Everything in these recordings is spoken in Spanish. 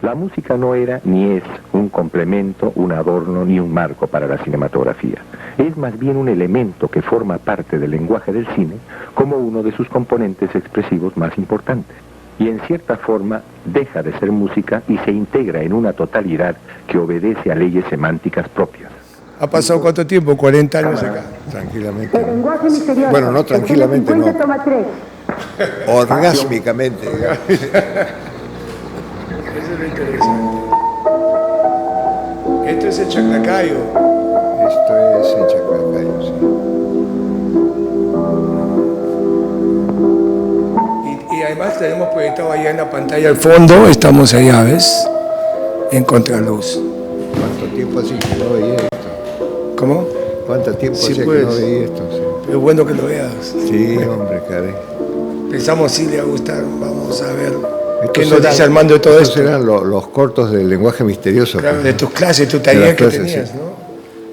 La música no era ni es un complemento, un adorno ni un marco para la cinematografía. Es más bien un elemento que forma parte del lenguaje del cine como uno de sus componentes expresivos más importantes. Y en cierta forma deja de ser música y se integra en una totalidad que obedece a leyes semánticas propias. ¿Ha pasado cuánto tiempo? 40 años acá. Tranquilamente. El lenguaje misterioso. Bueno, no tranquilamente, no. Toma 3. Orgásmicamente, digamos. Eso es lo interesante. Esto es el Chaclacayo. Esto es en Chaclacayo, sí. Y además tenemos proyectado allá en la pantalla al fondo, estamos allá, ¿ves? En contraluz. ¿Cuánto tiempo así que no veía esto? ¿Cómo? ¿Cuánto tiempo Sí, hacía pues. que no veía esto? Sí, Es bueno que lo veas. sí, hombre, caray. Pensamos si le va a gustar, vamos a ver qué Estos nos dice Armando de todo estos esto. eran los cortos del lenguaje misterioso. Claro, pues, de ¿no? tus clases, tu De taller las que clases, tenías, sí. ¿no?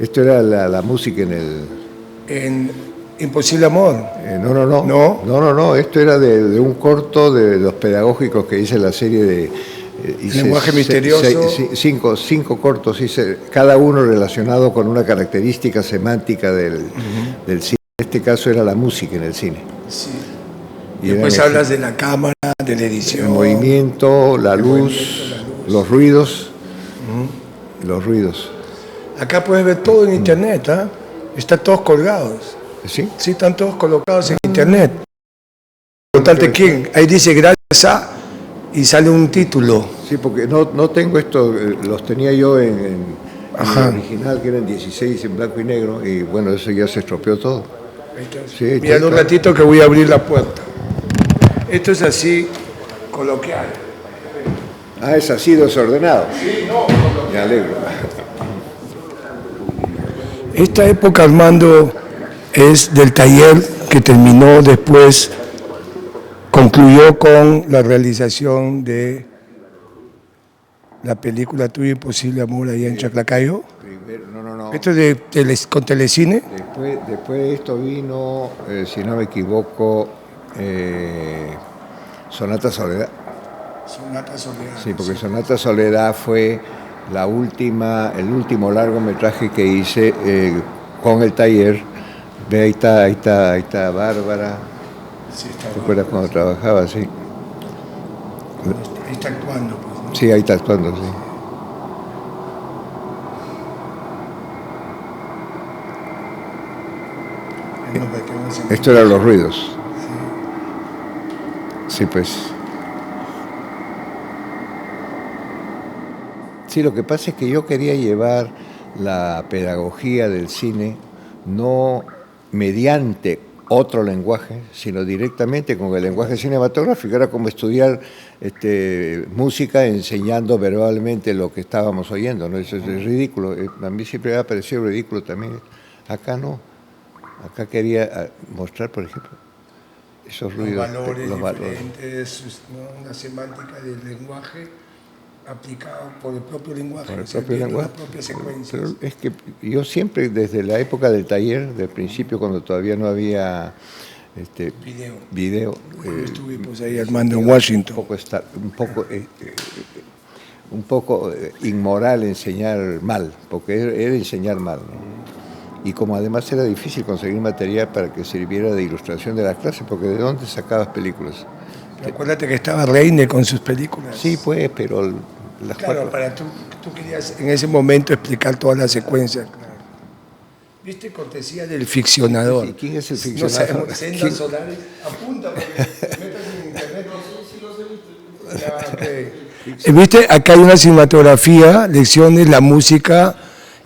Esto era la música en el... En Imposible Amor. No, esto era de un corto de los pedagógicos que hice la serie de... hice Lenguaje misterioso. cinco cortos hice, cada uno relacionado con una característica semántica del cine. En este caso era la música en el cine. Sí. Y Después eran hablas de la cámara, de la el edición. movimiento, la luz, los ruidos. Los ruidos. Acá puedes ver todo en internet, ¿ah? Están todos colgados. ¿Sí? Sí, están todos colocados en internet. Importante quién. Ahí dice gracias a y sale un título. Sí, porque no tengo esto, los tenía yo en Ajá. el original, que eran 16 en blanco y negro, y bueno, eso ya se estropeó todo. Ahí está. Sí, Mira, está un claro. ratito que voy a abrir la puerta. Esto es así, coloquial. Ah, es así desordenado. Sí, no, Me alegro. Esta época, Armando, es del taller que terminó después, concluyó con la realización de la película Tuyo Imposible Amor allá en Chaclacayo. Primero, no. Esto es con Telecine. Después de esto vino, si no me equivoco, Sonata Soledad. Sonata Soledad. Sí, porque Sonata Soledad fue el último largometraje que hice con el taller. Ve, ahí está Bárbara. Sí, está ¿Te acuerdas cuando trabajaba? Sí. ahí está actuando, pues, ¿no? Sí, ahí está actuando, sí. El nombre que vamos a- Esto eran los ruidos. Sí, pues. Sí, lo que pasa es que yo quería llevar la pedagogía del cine no mediante otro lenguaje, sino directamente con el lenguaje cinematográfico. Era como estudiar música enseñando verbalmente lo que estábamos oyendo, ¿no? Eso es ridículo. A mí siempre me ha parecido ridículo también. Acá no. Acá quería mostrar, por ejemplo, esos ruidos. Los valores diferentes, ¿no? Una semántica del lenguaje aplicado por el propio lenguaje, Por el o sea, propio viendo lenguaje. las propias secuencias. Pero es que yo siempre, desde la época del taller, del principio, cuando todavía no había video, Estuve pues ahí Armando en Washington. un poco inmoral enseñar mal, porque era enseñar mal, ¿no? Y como además era difícil conseguir material para que sirviera de ilustración de las clases, porque ¿de dónde sacabas películas? Acuérdate que estaba Reine con sus películas. Sí, pues, pero las Claro, cuatro... tú querías en ese momento explicar todas las secuencias. Claro. ¿Viste? Cortesía del ficcionador. ¿Y quién es el No ficcionador? sabemos, Sendas Solares. Apunta, porque metas en internet. Ya, ok. ¿Viste? Acá hay una cinematografía, lecciones, la música,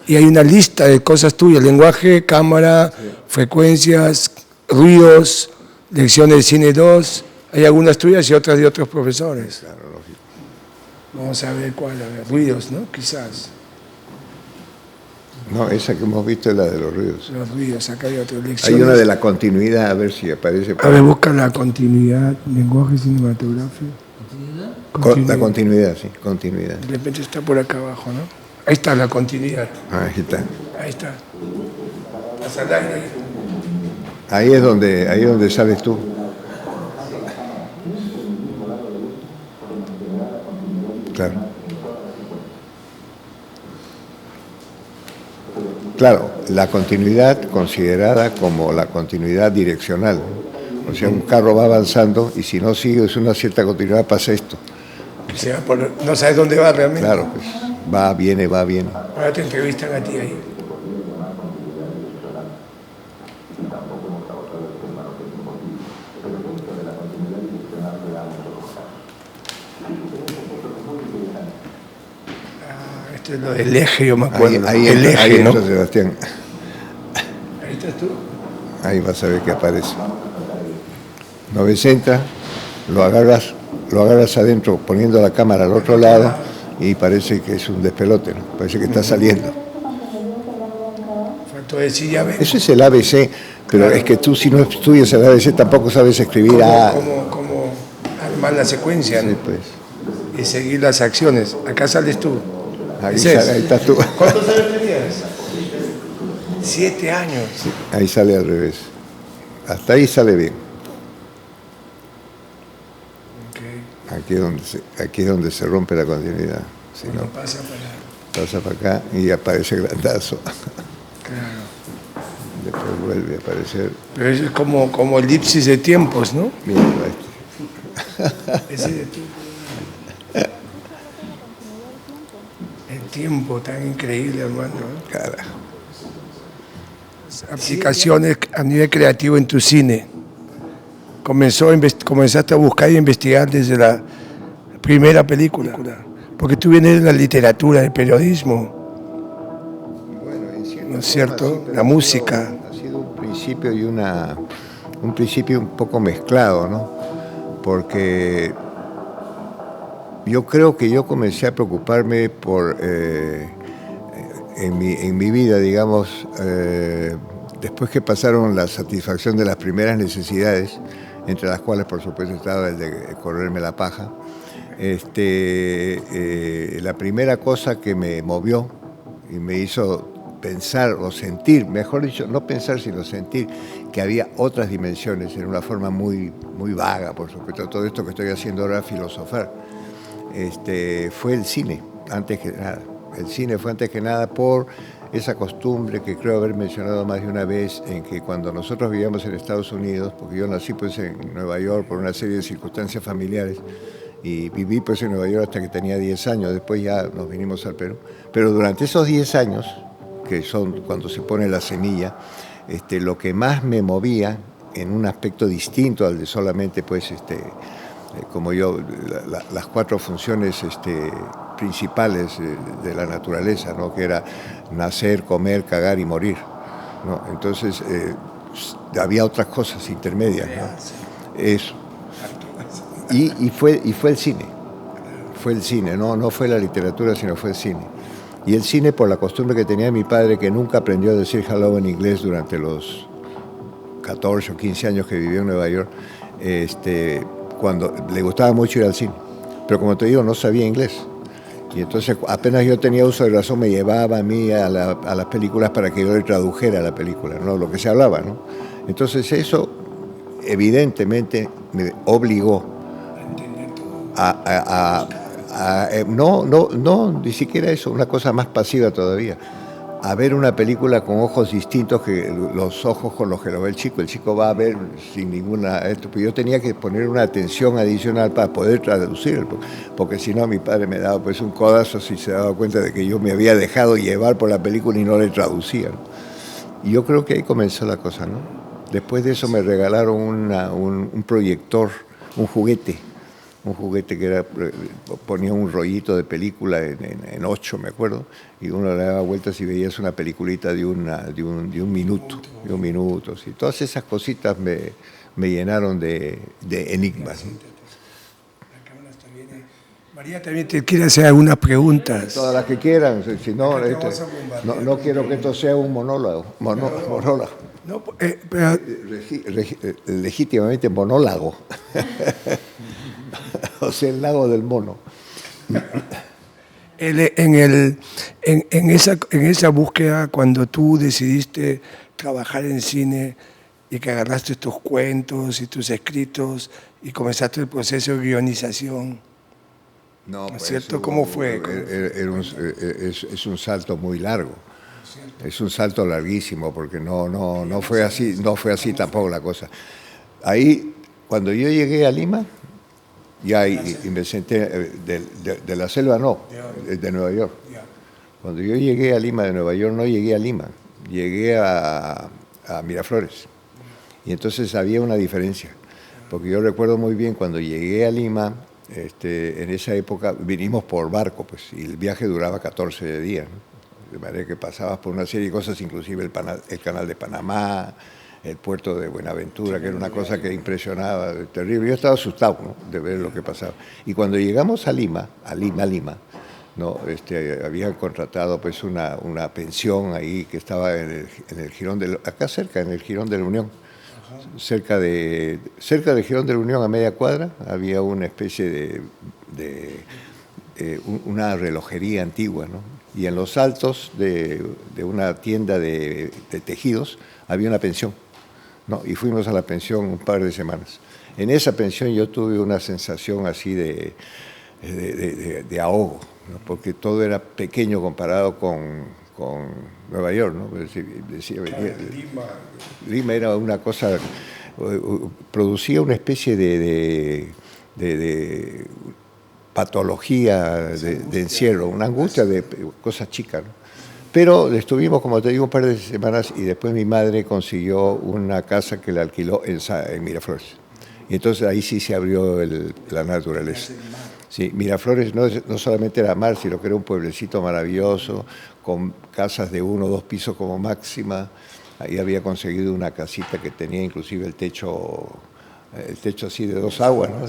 y hay una lista de cosas tuyas: lenguaje, cámara, frecuencias, ruidos, lecciones de cine 2. Hay algunas tuyas y otras de otros profesores. Claro, lógico. Vamos a ver cuál, a ver, ruidos, ¿no? Quizás. No, esa que hemos visto es la de los ruidos. Los ruidos, acá hay otras lecciones. Hay una de la continuidad, a ver si aparece. A ver, busca la continuidad, lenguaje cinematográfico. La continuidad, sí, continuidad. De repente está por acá abajo, ¿no? Ahí está la continuidad. Ahí está. Ahí está. Pasa al aire. Ahí es donde sales tú. Claro. Claro, la continuidad considerada como la continuidad direccional. O sea, un carro va avanzando y si no sigue una cierta continuidad pasa esto. O sea, no sabes dónde va realmente. Claro, pues va, viene, va, viene. Ahora te entrevistan a ti ahí. Esto es lo del eje, yo me acuerdo. Ahí el entra, eje, ¿no? Sebastián. Ahí estás tú. Ahí vas a ver que aparece. Una vez entra, lo agarras adentro poniendo la cámara al otro lado y parece que es un despelote, ¿no? Parece que está saliendo. Faltó decir ya ves. Eso es el ABC, pero claro, es que tú si no estudias el ABC tampoco sabes escribir ¿Cómo armar la secuencia? Sí, ¿no? pues. Y seguir las acciones. Acá sales tú. Ahí estás tú. ¿Cuántos años tenías? 7 años. Sí, ahí sale al revés. Hasta ahí sale bien. Aquí es donde se rompe la continuidad. Si no, pasa para acá y aparece grandazo. Claro. Después vuelve a aparecer. Pero eso es como elipsis de tiempos, ¿no? Mira, Ese de tiempo. El tiempo tan increíble, hermano. Carajo. Aplicaciones a nivel creativo en tu cine. Comenzaste a buscar y investigar desde la primera película, porque tú vienes de la literatura, del periodismo, bueno, ¿no es cierto? La música. Ha sido un principio y un principio un poco mezclado, ¿no? Porque yo creo que yo comencé a preocuparme por en mi vida, digamos, después que pasaron la satisfacción de las primeras necesidades, entre las cuales por supuesto estaba el de correrme la paja. La primera cosa que me movió y me hizo pensar o sentir, mejor dicho, no pensar sino sentir que había otras dimensiones en una forma muy, muy vaga, por supuesto, todo esto que estoy haciendo ahora, filosofar, fue el cine, antes que nada. El cine fue antes que nada por esa costumbre que creo haber mencionado más de una vez, en que cuando nosotros vivíamos en Estados Unidos, porque yo nací pues en Nueva York por una serie de circunstancias familiares y viví pues en Nueva York hasta que tenía 10 años, después ya nos vinimos al Perú, pero durante esos 10 años, que son cuando se pone la semilla, lo que más me movía en un aspecto distinto al de solamente pues como yo, las 4 funciones principales de la naturaleza, ¿no? Que era nacer, comer, cagar y morir, ¿no? Entonces había otras cosas intermedias, ¿no? Eso. Y fue el cine. Fue el cine, no fue la literatura, sino fue el cine. Y el cine por la costumbre que tenía mi padre, que nunca aprendió a decir hello en inglés durante los 14 o 15 años que vivió en Nueva York, cuando le gustaba mucho ir al cine. Pero como te digo, no sabía inglés. Y entonces apenas yo tenía uso de razón me llevaba a mí a las películas para que yo le tradujera la película, ¿no? Lo que se hablaba, ¿no? Entonces eso evidentemente me obligó no, ni siquiera eso, una cosa más pasiva todavía, a ver una película con ojos distintos que los ojos con los que lo ve el chico. El chico va a ver sin ninguna... pero yo tenía que poner una atención adicional para poder traducir, porque si no mi padre me daba pues un codazo si se daba cuenta de que yo me había dejado llevar por la película y no le traducía, ¿no? Y yo creo que ahí comenzó la cosa, ¿no? Después de eso me regalaron un proyector, un juguete que ponía un rollito de película en 8, me acuerdo, y uno le daba vueltas y veías una peliculita de un minuto. ¿Sí? Todas esas cositas me llenaron de enigmas, ¿no? María también te quiere hacer algunas preguntas. Todas las que quieran, si no, no quiero que esto sea un monólogo. No, pero... legítimamente monólogo. O sea, el lago del mono. En esa búsqueda, cuando tú decidiste trabajar en cine y que agarraste tus cuentos y tus escritos y comenzaste el proceso de guionización, ¿no es cierto? ¿Cómo fue? Es un salto muy largo. Es un salto larguísimo, porque no fue así tampoco la cosa. Ahí, cuando yo llegué a Lima, ya y me senté, de la selva no, de Nueva York. Cuando yo llegué a Lima de Nueva York, no llegué a Lima, llegué a Miraflores. Y entonces había una diferencia, porque yo recuerdo muy bien cuando llegué a Lima, en esa época vinimos por barco, pues, y el viaje duraba 14 días, ¿no? De manera que pasabas por una serie de cosas, inclusive el canal de Panamá, el puerto de Buenaventura, que era una cosa que impresionaba, terrible. Yo estaba asustado, ¿no?, de ver lo que pasaba. Y cuando llegamos a Lima, ¿no? Habían contratado pues una pensión ahí que estaba en el Jirón acá cerca, en el Jirón de la Unión. Cerca del Jirón de la Unión, a media cuadra, había una especie una relojería antigua, ¿no? Y en los altos de una tienda de tejidos había una pensión, ¿no? Y fuimos a la pensión un par de semanas. En esa pensión yo tuve una sensación así de ahogo, ¿no? Porque todo era pequeño comparado con Nueva York, ¿no? Lima era una cosa, producía una especie de patología de encierro, una angustia de cosas chicas, ¿no? Pero estuvimos, como te digo, un par de semanas y después mi madre consiguió una casa que le alquiló en Miraflores. Y entonces ahí sí se abrió la naturaleza. Sí, Miraflores no solamente era mar, sino que era un pueblecito maravilloso, con casas de 1 o 2 pisos como máxima. Ahí había conseguido una casita que tenía inclusive el techo así de 2 aguas, ¿no?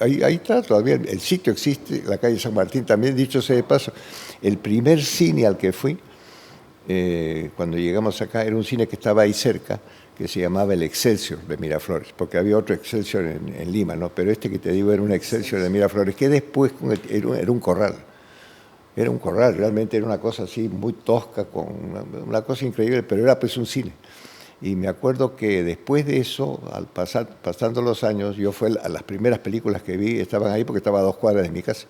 Ahí está todavía, el sitio existe, la calle San Martín también, dicho sea de paso. El primer cine al que fui, cuando llegamos acá, era un cine que estaba ahí cerca, que se llamaba el Excelsior de Miraflores, porque había otro Excelsior en Lima, ¿no? Pero este que te digo era un Excelsior de Miraflores, que después era un corral. Era un corral, realmente era una cosa así muy tosca, con una cosa increíble, pero era pues un cine. Y me acuerdo que después de eso, pasando los años, a las primeras películas que vi estaban ahí porque estaba a 2 cuadras de mi casa.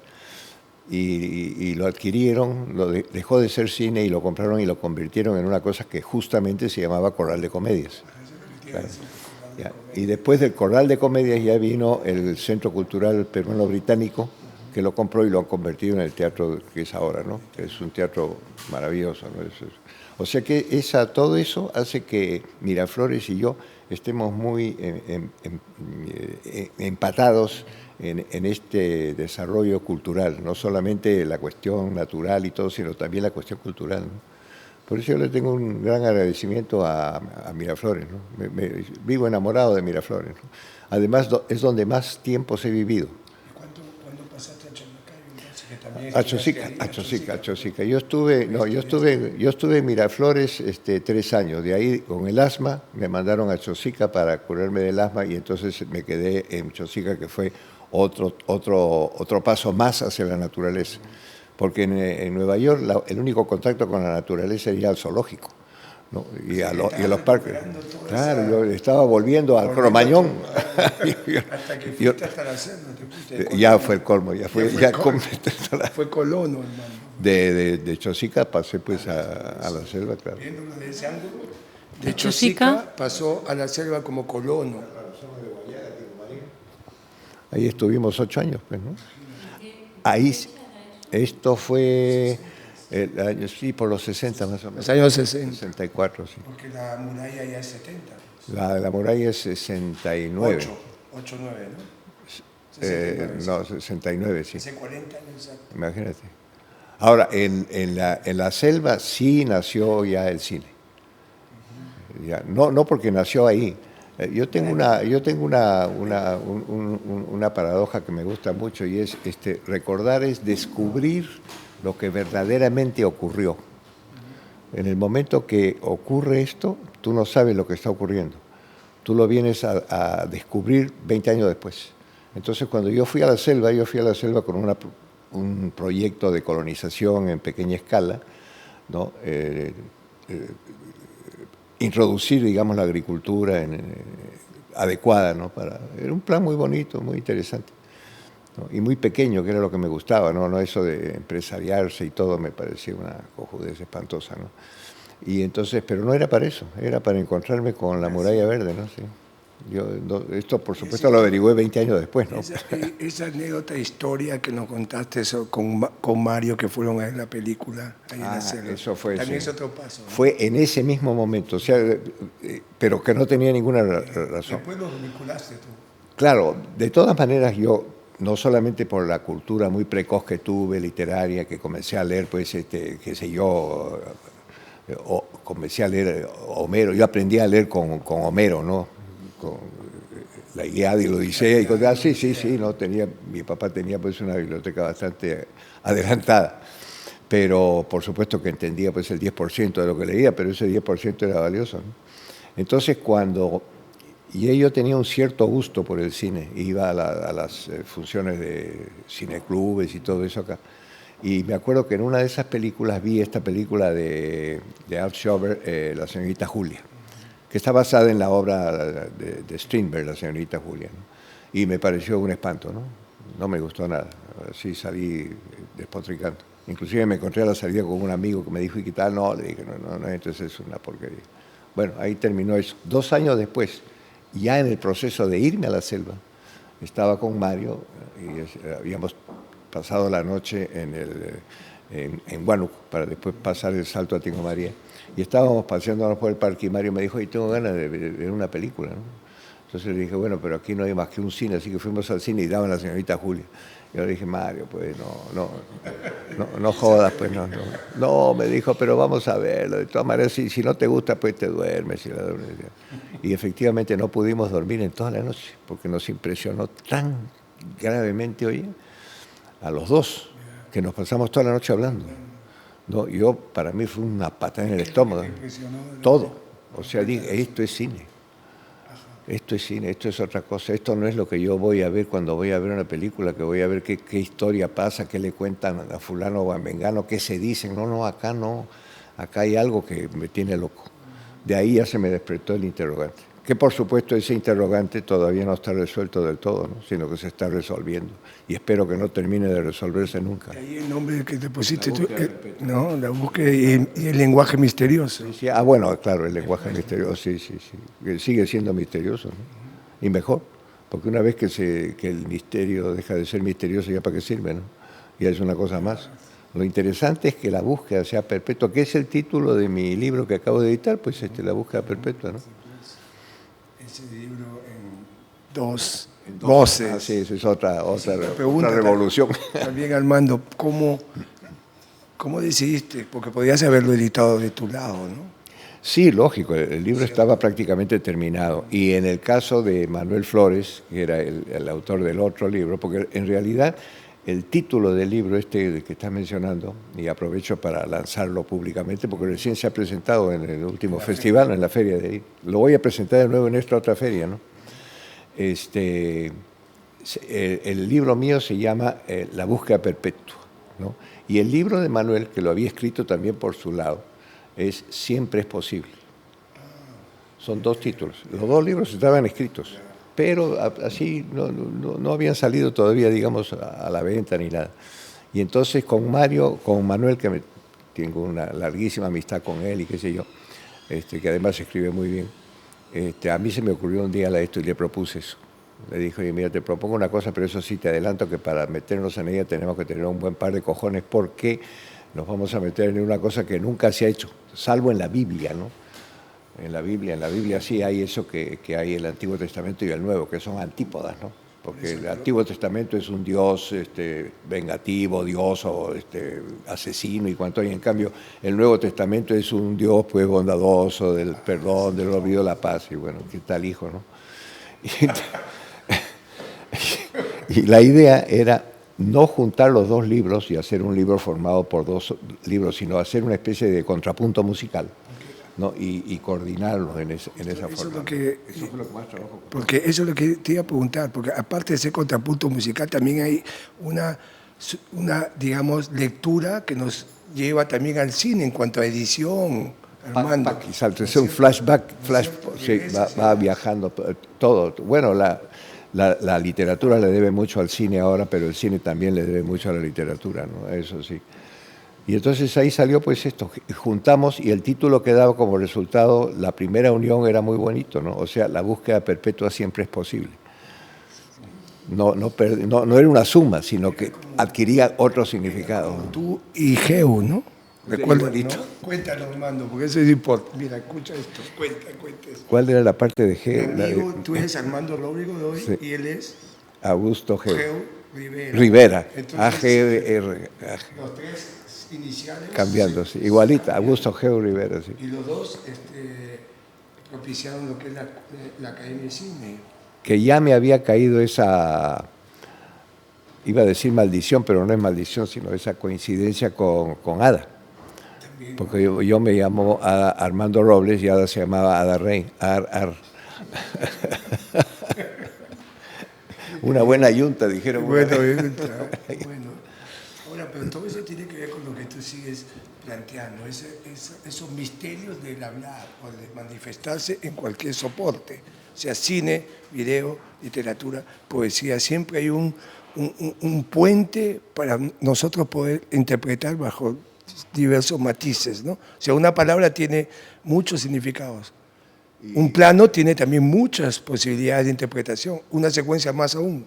Y lo adquirieron, dejó de ser cine y lo compraron y lo convirtieron en una cosa que justamente se llamaba Corral de Comedias. Claro. Y después del Corral de Comedias ya vino el Centro Cultural Peruano Británico, que lo compró y lo han convertido en el teatro que es ahora, ¿no? Que es un teatro maravilloso, ¿no? O sea que todo eso hace que Miraflores y yo estemos muy empatados en este desarrollo cultural, no solamente la cuestión natural y todo, sino también la cuestión cultural, ¿no? Por eso yo le tengo un gran agradecimiento a Miraflores, ¿no? Vivo enamorado de Miraflores, ¿no? Además, es donde más tiempos he vivido. ¿Cuándo pasaste a Chalacayo? A Chosica. Yo estuve en Miraflores 3 años. De ahí, con el asma, me mandaron a Chosica para curarme del asma y entonces me quedé en Chosica, que fue otro paso más hacia la naturaleza. Porque en Nueva York el único contacto con la naturaleza era al zoológico, ¿no? Y a los parques. Claro, yo estaba volviendo al Cromañón. Hasta que fuiste hasta la selva. Ya fue el colmo, Fue colono, hermano. De Chosica pasé pues a la selva, claro. Viéndolo de ese ángulo, de Chosica pasó a la selva como colono. Ahí estuvimos 8 años, pues, ¿no? Ahí, esto fue sí, por los 60 más o menos. Los años 60. 64, sí. Porque la muralla ya es 70. La muralla es 69. 8, 9, ¿no? No, 69, sí. Hace 40 años exacto. Imagínate. Ahora, en la selva sí nació ya el cine. Ya, no porque nació ahí. Yo tengo una paradoja que me gusta mucho y es recordar es descubrir lo que verdaderamente ocurrió. En el momento que ocurre esto, tú no sabes lo que está ocurriendo. Tú lo vienes a descubrir 20 años después. Entonces, cuando yo fui a la selva con un proyecto de colonización en pequeña escala, ¿no? Introducir, digamos, la agricultura adecuada, ¿no? Era un plan muy bonito, muy interesante. ¿no? Y muy pequeño, que era lo que me gustaba, ¿no? No eso de empresariarse y todo, me parecía una cojudez espantosa, ¿no? Y entonces, pero no era para eso, era para encontrarme con la Muralla Verde, ¿no? Sí. Esto, por supuesto, lo averigüé 20 años después, ¿no? Esa anécdota, historia que nos contaste eso, con Mario, que fueron a ver la película ahí en la selva. Eso fue, también sí. es otro paso, ¿no? Fue en ese mismo momento, o sea, pero que no tenía ninguna razón. Después lo vinculaste tú. Claro, de todas maneras yo, no solamente por la cultura muy precoz que tuve, literaria, que comencé a leer, pues, qué sé yo, comencé a leer Homero, yo aprendí a leer con Homero, ¿no? Con la Ilíada y la Odisea y cosas así, sí, no tenía, mi papá tenía pues una biblioteca bastante adelantada, pero por supuesto que entendía pues el 10% de lo que leía, pero ese 10% era valioso, ¿no? Entonces y yo tenía un cierto gusto por el cine, iba a las funciones de cineclubes y todo eso acá, y me acuerdo que en una de esas películas vi esta película de Art Schober, La señorita Julia, que está basada en la obra de Strindberg, La señorita Julia, ¿no? Y me pareció un espanto, ¿no? No me gustó nada, así salí despotricando. Inclusive me encontré a la salida con un amigo que me dijo, ¿y qué tal? No, le dije, no, entonces es una porquería. Bueno, ahí terminó eso. 2 años después, ya en el proceso de irme a la selva, estaba con Mario y habíamos pasado la noche en Huánuco para después pasar el salto a Tingo María. Y estábamos paseándonos por el parque y Mario me dijo, y tengo ganas de ver una película, ¿no? Entonces le dije, bueno, pero aquí no hay más que un cine, así que fuimos al cine y daban La señorita Julia. Y yo le dije, Mario, pues no jodas, pues no. No, me dijo, pero vamos a verlo. De todas maneras, si no te gusta, pues te duermes. Y efectivamente no pudimos dormir en toda la noche, porque nos impresionó tan gravemente, oye, a los dos, que nos pasamos toda la noche hablando. No, para mí fue una patada en el estómago. Todo. O sea, dije, esto es cine. Esto es cine, esto es otra cosa. Esto no es lo que yo voy a ver cuando voy a ver una película, que voy a ver qué historia pasa, qué le cuentan a fulano o a mengano, qué se dicen. No, acá no. Acá hay algo que me tiene loco. De ahí ya se me despertó el interrogante. Que por supuesto ese interrogante todavía no está resuelto del todo, ¿no? Sino que se está resolviendo. Y espero que no termine de resolverse nunca. Y ahí el nombre que te pusiste tú, la búsqueda y el lenguaje misterioso. Sí, bueno, claro, el lenguaje misterioso, sí. Que sigue siendo misterioso, ¿no? Y mejor, porque una vez que el misterio deja de ser misterioso, ¿ya para qué sirve, no? Ya es una cosa más. Lo interesante es que la búsqueda sea perpetua, que es el título de mi libro que acabo de editar, pues la búsqueda perpetua, ¿no? Ese libro en dos voces. Sí, eso es otra revolución. También, Armando, ¿cómo decidiste? Porque podías haberlo editado de tu lado, ¿no? Sí, lógico, el libro estaba prácticamente terminado. Y en el caso de Manuel Flores, que era el autor del otro libro, porque en realidad el título del libro que estás mencionando, y aprovecho para lanzarlo públicamente, porque recién se ha presentado en el último festival, en la feria de ahí. Lo voy a presentar de nuevo en esta otra feria, ¿no? El libro mío se llama La búsqueda perpetua, ¿no? Y el libro de Manuel, que lo había escrito también por su lado, es Siempre es posible. Son 2 títulos. Los 2 libros estaban escritos, pero así no habían salido todavía, digamos, a la venta ni nada. Y entonces con Manuel, que tengo una larguísima amistad con él y qué sé yo, que además escribe muy bien, a mí se me ocurrió un día esto y le propuse eso. Le dije, oye, mira, te propongo una cosa, pero eso sí te adelanto que para meternos en ella tenemos que tener un buen par de cojones, porque nos vamos a meter en una cosa que nunca se ha hecho, salvo en la Biblia, ¿no? En la Biblia sí hay eso que hay el Antiguo Testamento y el Nuevo, que son antípodas, ¿no? Porque el Antiguo Testamento es un Dios vengativo, odioso, asesino y cuanto, y en cambio el Nuevo Testamento es un Dios pues bondadoso, del perdón, del olvido, la paz, y bueno, ¿qué tal hijo, no? Y la idea era no juntar los 2 libros y hacer un libro formado por 2 libros, sino hacer una especie de contrapunto musical, ¿no? Y coordinarlos en esa forma. Eso fue lo que más trabajo. Porque eso es lo que te iba a preguntar, porque aparte de ese contrapunto musical, también hay una digamos, lectura que nos lleva también al cine en cuanto a edición, Armando. Es un flashback, sí, va viajando todo. Bueno, La literatura le debe mucho al cine ahora, pero el cine también le debe mucho a la literatura, ¿no? Eso sí. Y entonces ahí salió pues esto, juntamos y el título que daba como resultado, la primera unión era muy bonito, ¿no? O sea, la búsqueda perpetua siempre es posible. No era una suma, sino que adquiría otro significado, ¿no? Tú y Geu, ¿no? Recuerda, igualito. ¿no? Cuéntalo, Armando, porque eso es importante. Mira, escucha esto, cuenta eso. ¿Cuál era la parte de Geu? Mi amigo, tú eres Armando Róbrigo de hoy, Sí. y él es Augusto Geu. Geu Rivera. Rivera. Entonces, AGR. los tres iniciales. Cambiando, sí. Igualita. Augusto Geu Rivera, sí. Y los dos propiciaron lo que es la Academia de Cine. Que ya me había caído esa, iba a decir maldición, pero no es maldición, sino esa coincidencia con Ada. También. Porque yo me llamo Armando Robles y Ada se llamaba Ada Rey. Una buena yunta, dijeron. Bueno, bueno. Ahora, pero todo eso tiene que ver con lo que tú sigues planteando, esos misterios del hablar o de manifestarse en cualquier soporte, sea cine, video, literatura, poesía. Siempre hay un puente para nosotros poder interpretar bajo diversos matices, ¿no? O sea, una palabra tiene muchos significados. Un plano tiene también muchas posibilidades de interpretación, una secuencia más aún.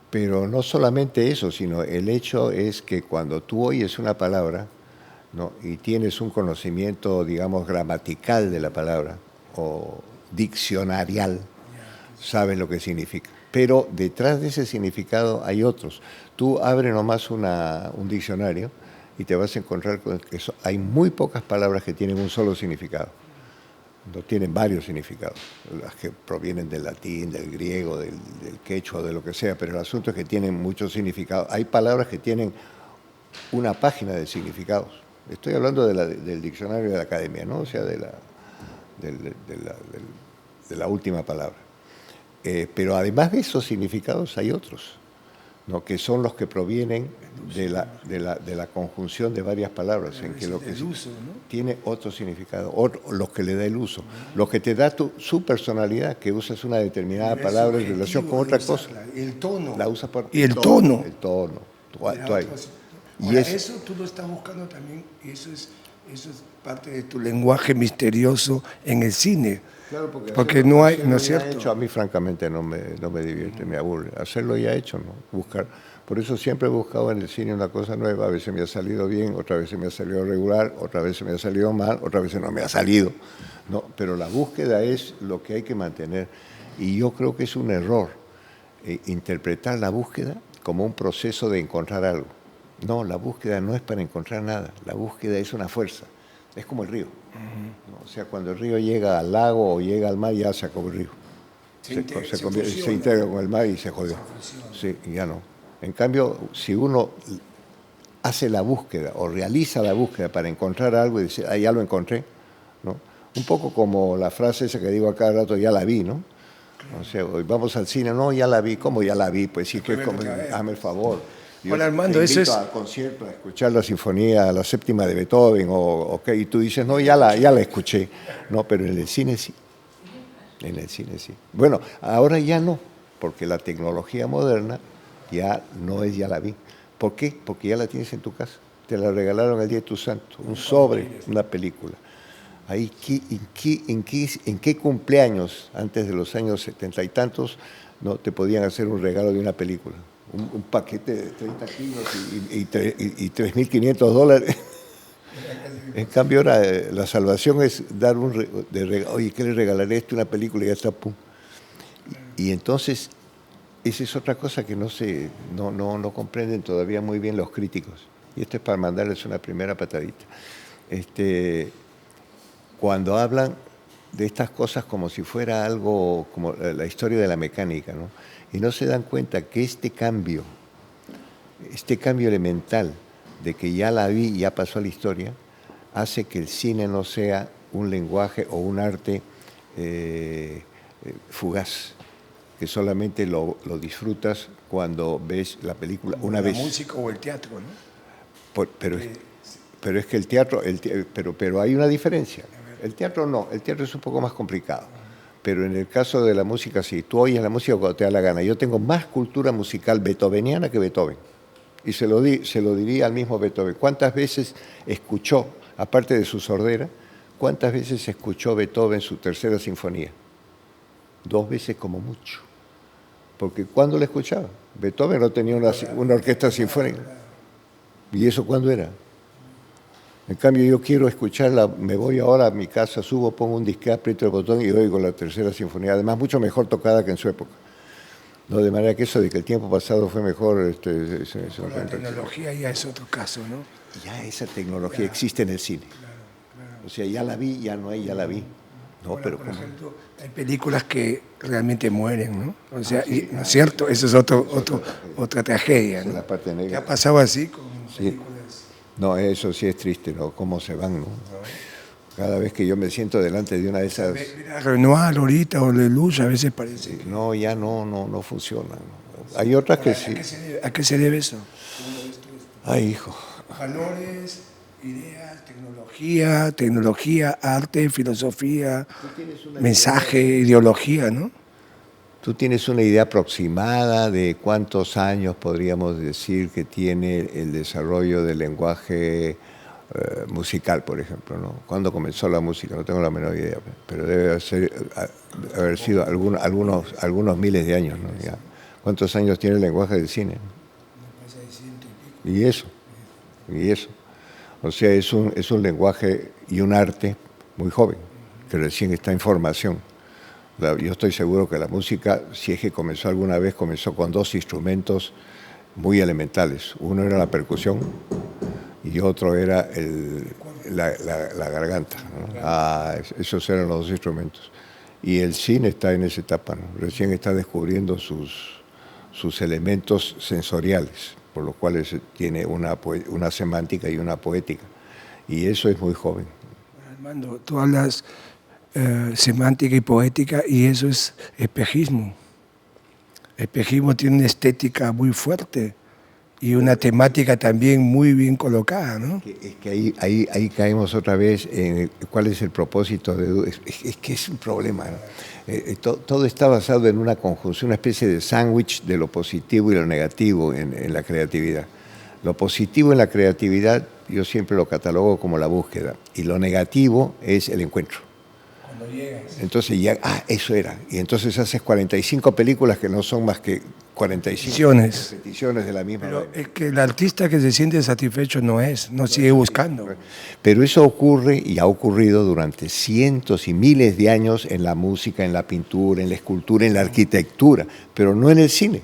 Pero no solamente eso, sino el hecho es que cuando tú oyes una palabra, ¿no? Y tienes un conocimiento, digamos, gramatical de la palabra o diccionarial, sabes lo que significa. Pero detrás de ese significado hay otros. Tú abres nomás un diccionario y te vas a encontrar con que hay muy pocas palabras que tienen un solo significado. No tienen varios significados, las que provienen del latín, del griego, del quechua, de lo que sea, pero el asunto es que tienen muchos significados. Hay palabras que tienen una página de significados. Estoy hablando del diccionario de la academia, ¿no? O sea, de la última palabra. Pero además de esos significados hay otros, ¿no? Que son los que provienen de la conjunción de varias palabras, en que lo que uso, ¿no? tiene otro significado, los que le da el uso, lo que te da su personalidad, que usas una determinada palabra en relación con otra cosa. El tono. La usas por Y el tono. El tono. Ahora, eso tú lo estás buscando también, y eso es parte de tu lenguaje misterioso en el cine. Claro, porque no hay, ¿no es cierto? Hecho, a mí francamente no me divierte, me aburre. Hacerlo ya hecho, ¿no? Buscar. Por eso siempre he buscado en el cine una cosa nueva. A veces me ha salido bien, otras veces me ha salido regular, otras veces me ha salido mal, otras veces no me ha salido, ¿no? Pero la búsqueda es lo que hay que mantener. Y yo creo que es un error interpretar la búsqueda como un proceso de encontrar algo. No, la búsqueda no es para encontrar nada. La búsqueda es una fuerza. Es como el río. ¿No? O sea, cuando el río llega al lago o llega al mar, ya se acabó el río. Se integra con el mar y se jodió. Sí, ya no. En cambio, si uno hace la búsqueda o realiza la búsqueda para encontrar algo y dice, ya lo encontré, ¿no? Un poco como la frase esa que digo a cada rato, ya la vi, ¿no? O sea, hoy vamos al cine, no, ya la vi. ¿Cómo ya la vi? Pues sí, que hazme el favor. Hola, Armando, eso es... al concierto a escuchar la sinfonía, la séptima de Beethoven, y tú dices, no, ya la escuché. No, pero en el cine sí. En el cine sí. Bueno, ahora ya no, porque la tecnología moderna ya no es ya la vi. ¿Por qué? Porque ya la tienes en tu casa. Te la regalaron el día de tu santo, un sobre, una película. Ahí, ¿en qué cumpleaños, antes de los años 70 y tantos, no te podían hacer un regalo de una película? Un paquete de 30 kilos y $3.500. En cambio, ahora la salvación es dar oye, ¿qué le regalaré esto? Una película y ya está, pum. Y entonces, esa es otra cosa que no comprenden todavía muy bien los críticos. Y esto es para mandarles una primera patadita. Cuando hablan de estas cosas como si fuera algo, como la historia de la mecánica, ¿no? Y no se dan cuenta que este cambio elemental de que ya la vi y ya pasó a la historia, hace que el cine no sea un lenguaje o un arte fugaz, que solamente lo disfrutas cuando ves la película una vez. La música o el teatro, ¿no? Pero es que el teatro, pero hay una diferencia. El teatro no, el teatro es un poco más complicado, Pero en el caso de la música, sí, tú oyes la música cuando te da la gana. Yo tengo más cultura musical beethoveniana que Beethoven. Y se lo diría al mismo Beethoven. ¿Cuántas veces escuchó, aparte de su sordera, cuántas veces escuchó Beethoven su tercera sinfonía? 2 veces como mucho. Porque ¿cuándo la escuchaba? Beethoven no tenía una orquesta sinfónica. ¿Y eso cuándo era? En cambio, yo quiero escucharla, me voy ahora a mi casa, subo, pongo un disque, aprieto el botón y oigo la tercera sinfonía. Además, mucho mejor tocada que en su época. No, de manera que eso de que el tiempo pasado fue mejor... La tecnología ya es otro caso, ¿no? Ya esa tecnología existe en el cine. O sea, ya la vi, ya no hay, ya la vi. No, Ahora, pero por ¿cómo? ejemplo, hay películas que realmente mueren, ¿no? O sea, ¿no es cierto? Eso es otra tragedia, Esa es ¿no? la parte ¿Qué negra. ha pasado así con Sí. películas? No, eso sí es triste, ¿no? Cómo se van, ¿no? Cada vez que yo me siento delante de una de esas... Mira, Renoir ahorita o Lelouch a veces parece que... No, ya no funcionan. ¿No? Hay otras que sí. ¿A qué se debe eso? Ay, hijo. Valores, ideas, tecnología, arte, filosofía, mensaje, ideología, ¿no? ¿Tú tienes una idea aproximada de cuántos años podríamos decir que tiene el desarrollo del lenguaje musical, por ejemplo, ¿no? ¿Cuándo comenzó la música? No tengo la menor idea, pero debe haber sido algunos miles de años, ¿no? Ya. ¿Cuántos años tiene el lenguaje del cine? Y eso. O sea, es un lenguaje y un arte muy joven, que recién está en formación. Yo estoy seguro que la música, si es que comenzó alguna vez, comenzó con 2 instrumentos muy elementales. Uno era la percusión y otro era la garganta, ¿no? Esos eran los 2 instrumentos. Y el cine está en esa etapa, ¿no? Recién está descubriendo sus elementos sensoriales, por los cuales tiene una semántica y una poética. Y eso es muy joven. Armando, tú hablas semántica y poética y eso es espejismo. Espejismo tiene una estética muy fuerte y una temática también muy bien colocada, ¿no? Es que ahí caemos otra vez en cuál es el propósito de... Es que es un problema, ¿no? Todo está basado en una conjunción, una especie de sándwich de lo positivo y lo negativo en la creatividad. Lo positivo en la creatividad yo siempre lo catalogo como la búsqueda y lo negativo es el encuentro. Cuando llegas. Entonces ya, eso era. Y entonces haces 45 películas que no son más que 45 repeticiones de la misma. Pero es que el artista que se siente satisfecho no sigue buscando. Pero eso ocurre y ha ocurrido durante cientos y miles de años en la música, en la pintura, en la escultura, en la arquitectura, pero no en el cine.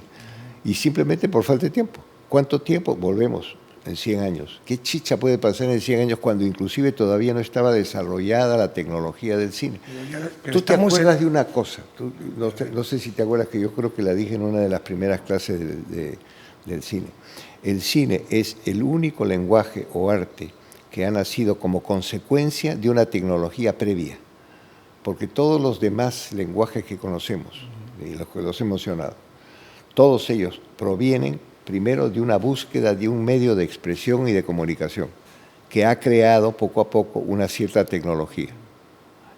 Y simplemente por falta de tiempo. ¿Cuánto tiempo? Volvemos. En 100 años. ¿Qué chicha puede pasar en 100 años cuando inclusive todavía no estaba desarrollada la tecnología del cine? Pero ¿Tú te acuerdas de una cosa? No sé si te acuerdas, que yo creo que la dije en una de las primeras clases del cine. El cine es el único lenguaje o arte que ha nacido como consecuencia de una tecnología previa. Porque todos los demás lenguajes que conocemos, y los que los he mencionado, todos ellos provienen primero de una búsqueda de un medio de expresión y de comunicación que ha creado poco a poco una cierta tecnología.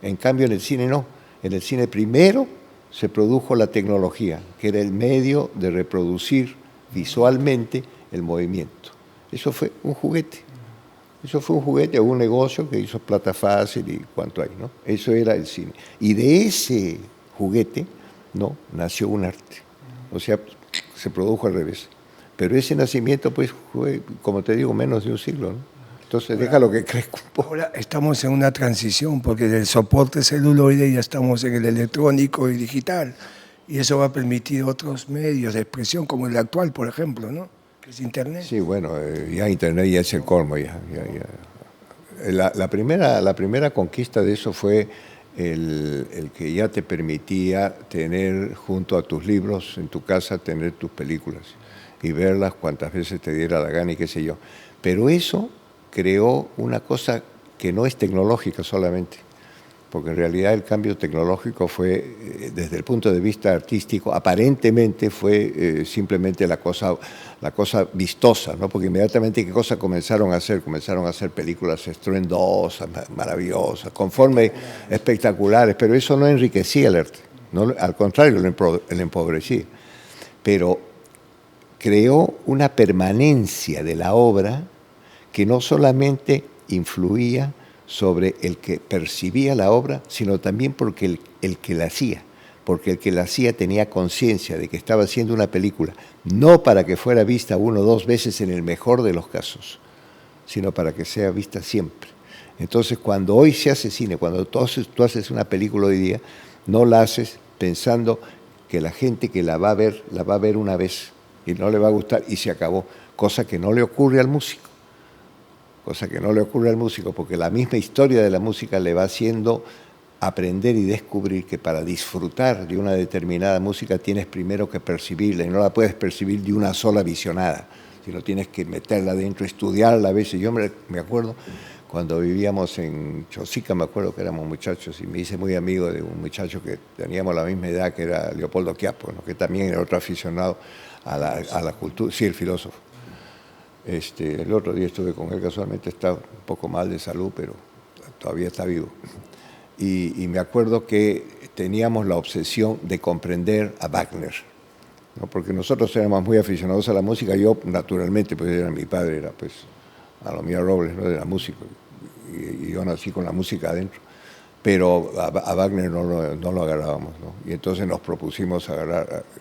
En cambio, en el cine no. En el cine primero se produjo la tecnología, que era el medio de reproducir visualmente el movimiento. Eso fue un juguete. Eso fue un juguete o un negocio que hizo plata fácil y cuánto hay, ¿no? Eso era el cine. Y de ese juguete, ¿no?, nació un arte. O sea, se produjo al revés. Pero ese nacimiento, pues, fue, como te digo, menos de un siglo, ¿no? Entonces, déjalo que crezca un poco. Ahora estamos en una transición, porque del soporte celuloide ya estamos en el electrónico y digital, y eso va a permitir otros medios de expresión, como el actual, por ejemplo, ¿no?, que es Internet. Sí, bueno, ya Internet ya es el colmo, ya. La primera conquista de eso fue el que ya te permitía tener junto a tus libros en tu casa, tener tus películas y verlas cuantas veces te diera la gana y qué sé yo. Pero eso creó una cosa que no es tecnológica solamente, porque en realidad el cambio tecnológico fue, desde el punto de vista artístico, aparentemente fue simplemente la cosa vistosa, ¿no? Porque inmediatamente, ¿qué cosa comenzaron a hacer? Comenzaron a hacer películas estruendosas, maravillosas, conforme espectaculares, pero eso no enriquecía el arte, ¿no? Al contrario, lo empobrecía. Pero creó una permanencia de la obra que no solamente influía sobre el que percibía la obra, sino también porque el que la hacía. Porque el que la hacía tenía conciencia de que estaba haciendo una película, no para que fuera vista 1 o 2 veces en el mejor de los casos, sino para que sea vista siempre. Entonces, cuando hoy se hace cine, cuando tú haces una película hoy día, no la haces pensando que la gente que la va a ver una vez y no le va a gustar y se acabó, cosa que no le ocurre al músico. Cosa que no le ocurre al músico, porque la misma historia de la música le va haciendo aprender y descubrir que para disfrutar de una determinada música tienes primero que percibirla, y no la puedes percibir de una sola visionada, sino tienes que meterla dentro, estudiarla a veces. Yo me acuerdo cuando vivíamos en Chosica, me acuerdo que éramos muchachos, y me hice muy amigo de un muchacho que teníamos la misma edad, que era Leopoldo Quiapo, ¿no? Que también era otro aficionado a la cultura, sí, el filósofo. El otro día estuve con él, casualmente está un poco mal de salud, pero todavía está vivo. Y me acuerdo que teníamos la obsesión de comprender a Wagner, ¿no? Porque nosotros éramos muy aficionados a la música. Yo, naturalmente, pues mi padre era pues Alomía Robles, ¿no? Era músico, y yo nací con la música adentro. Pero a Wagner no lo agarrábamos, ¿no? Y entonces nos propusimos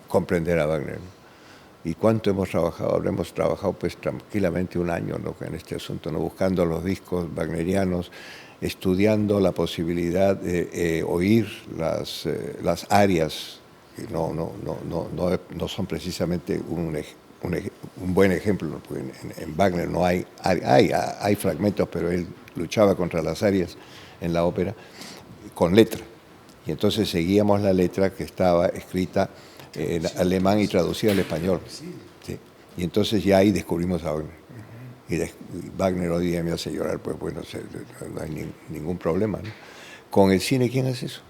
comprender a Wagner, ¿no? ¿Y cuánto hemos trabajado? Habremos trabajado pues tranquilamente 1 año, ¿no? En este asunto, ¿no? Buscando los discos wagnerianos, estudiando la posibilidad de oír las arias, que no son precisamente un buen ejemplo, ¿no? Porque en Wagner no hay fragmentos, pero él luchaba contra las arias en la ópera con letra. Y entonces seguíamos la letra que estaba escrita en alemán y traducida al español. ¿Sí? Y entonces ya ahí descubrimos a Wagner. Y Wagner hoy día me hace llorar, pues bueno, no hay ningún problema, ¿no? Con el cine, ¿quién hace eso?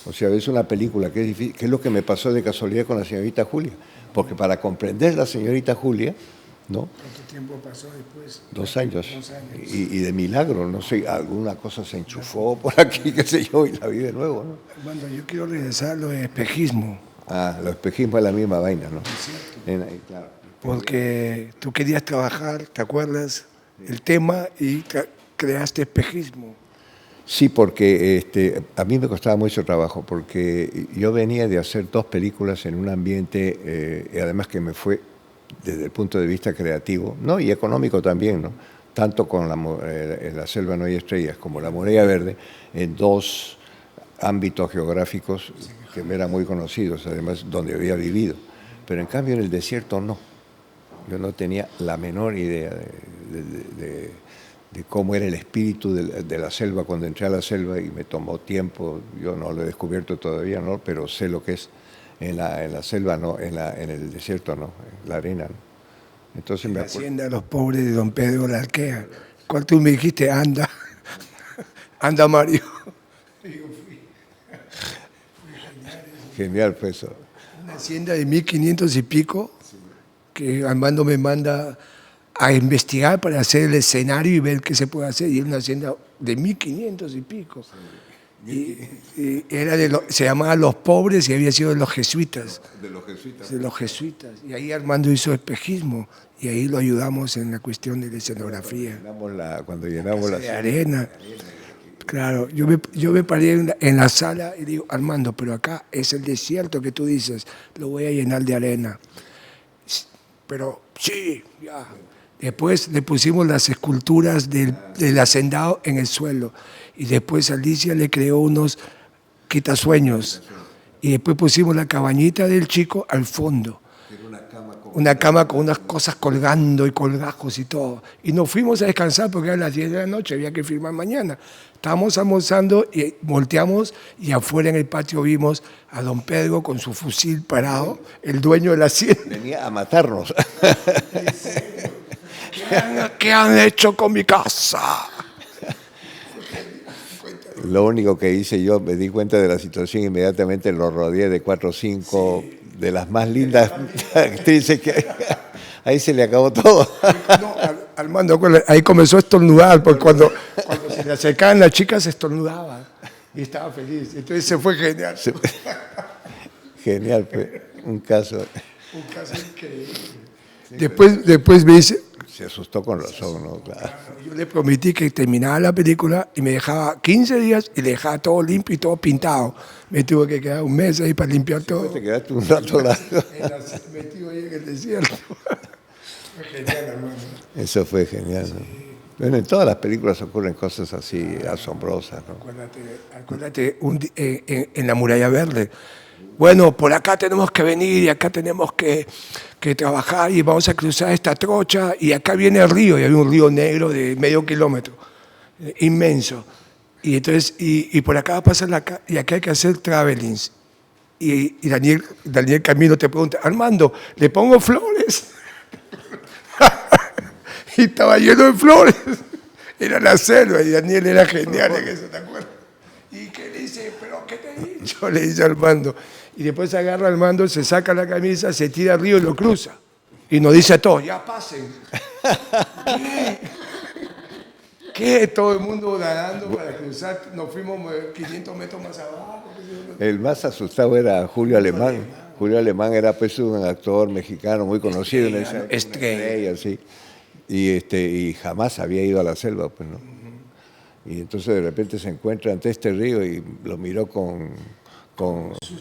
O sea, es una película que es difícil. ¿Qué es lo que me pasó de casualidad con la señorita Julia? Porque para comprender la señorita Julia, ¿no? ¿Cuánto tiempo pasó después? 2 años. Y de milagro, no sé, alguna cosa se enchufó por aquí, qué sé yo, y la vi de nuevo, ¿no? Bueno, yo quiero regresar a lo de espejismo. Los espejismos es la misma vaina, ¿no? Claro. Porque tú querías trabajar, ¿te acuerdas? El tema y creaste espejismo. Sí, porque a mí me costaba mucho trabajo, porque yo venía de hacer 2 películas en un ambiente, y además que me fue desde el punto de vista creativo, ¿no? Y económico también, ¿no? Tanto con en La selva no hay estrellas como La muralla verde, en 2 ámbitos geográficos que me eran muy conocidos, además donde había vivido. Pero en cambio en el desierto no. Yo no tenía la menor idea de cómo era el espíritu de la selva cuando entré a la selva, y me tomó tiempo. Yo no lo he descubierto todavía, ¿no? Pero sé lo que es en la selva, no, en el desierto, no, en la arena, ¿no? Entonces la hacienda de los pobres de don Pedro la Alquea. ¿Cuál tú me dijiste? Anda Mario. Genial fue eso. Una hacienda de 1500 y pico, que Armando me manda a investigar para hacer el escenario y ver qué se puede hacer. Y es una hacienda de 1500 y pico. Y era se llamaba Los Pobres y había sido de los jesuitas. De los jesuitas. De los jesuitas. Y ahí Armando hizo espejismo y ahí lo ayudamos en la cuestión de la escenografía. Cuando llenamos la de arena. Claro, yo me paré en la sala y digo, Armando, pero acá es el desierto que tú dices, lo voy a llenar de arena. Pero sí, ya. Después le pusimos las esculturas del hacendado en el suelo. Y después Alicia le creó unos quitasueños. Y después pusimos la cabañita del chico al fondo. Una cama con unas cosas colgando y colgajos y todo. Y nos fuimos a descansar porque eran las 10 de la noche, había que firmar mañana. Estábamos almorzando y volteamos y afuera en el patio vimos a don Pedro con su fusil parado, el dueño de la hacienda. Venía a matarnos. ¿Qué han hecho con mi casa? Lo único que hice yo, me di cuenta de la situación, inmediatamente lo rodeé de 4 o 5 de las más lindas actrices que ahí se le acabó todo. No, Armando, ahí comenzó a estornudar, porque cuando se le acercaban las chicas se estornudaba y estaba feliz. Entonces se fue genial. Genial, fue un caso. Un caso increíble. Después me dice, Se asustó con razón, ¿no? Claro. yo le prometí que terminaba la película y me dejaba 15 días y le dejaba todo limpio y todo pintado. Me tuve que quedar un mes ahí para limpiar todo. Te quedaste un rato largo. Metido ahí en el desierto. Fue genial, hermano. Eso fue genial, ¿no? Bueno, en todas las películas ocurren cosas así asombrosas, ¿no? Acuérdate en la Muralla Verde. Bueno, por acá tenemos que venir y acá tenemos que trabajar y vamos a cruzar esta trocha y acá viene el río y había un río negro de medio kilómetro, inmenso. Y entonces, y por acá va a pasar y acá hay que hacer travelings. Y Daniel Camino te pregunta, Armando, ¿le pongo flores? Y estaba lleno de flores. Era la selva y Daniel era genial en eso, ¿te acuerdas? ¿Y qué le dice? ¿Pero qué te he dicho? Le dice Armando. Y después agarra al mando, se saca la camisa, se tira al río y lo cruza. Y nos dice a todos, ya pasen. ¿Qué? ¿Qué? Todo el mundo nadando para cruzar. Nos fuimos 500 metros más abajo. El más asustado era Julio Alemán. Julio Alemán era pues un actor mexicano muy conocido en esa estrella, sí. Y jamás había ido a la selva, pues, ¿no? Y entonces de repente se encuentra ante este río y lo miró con su...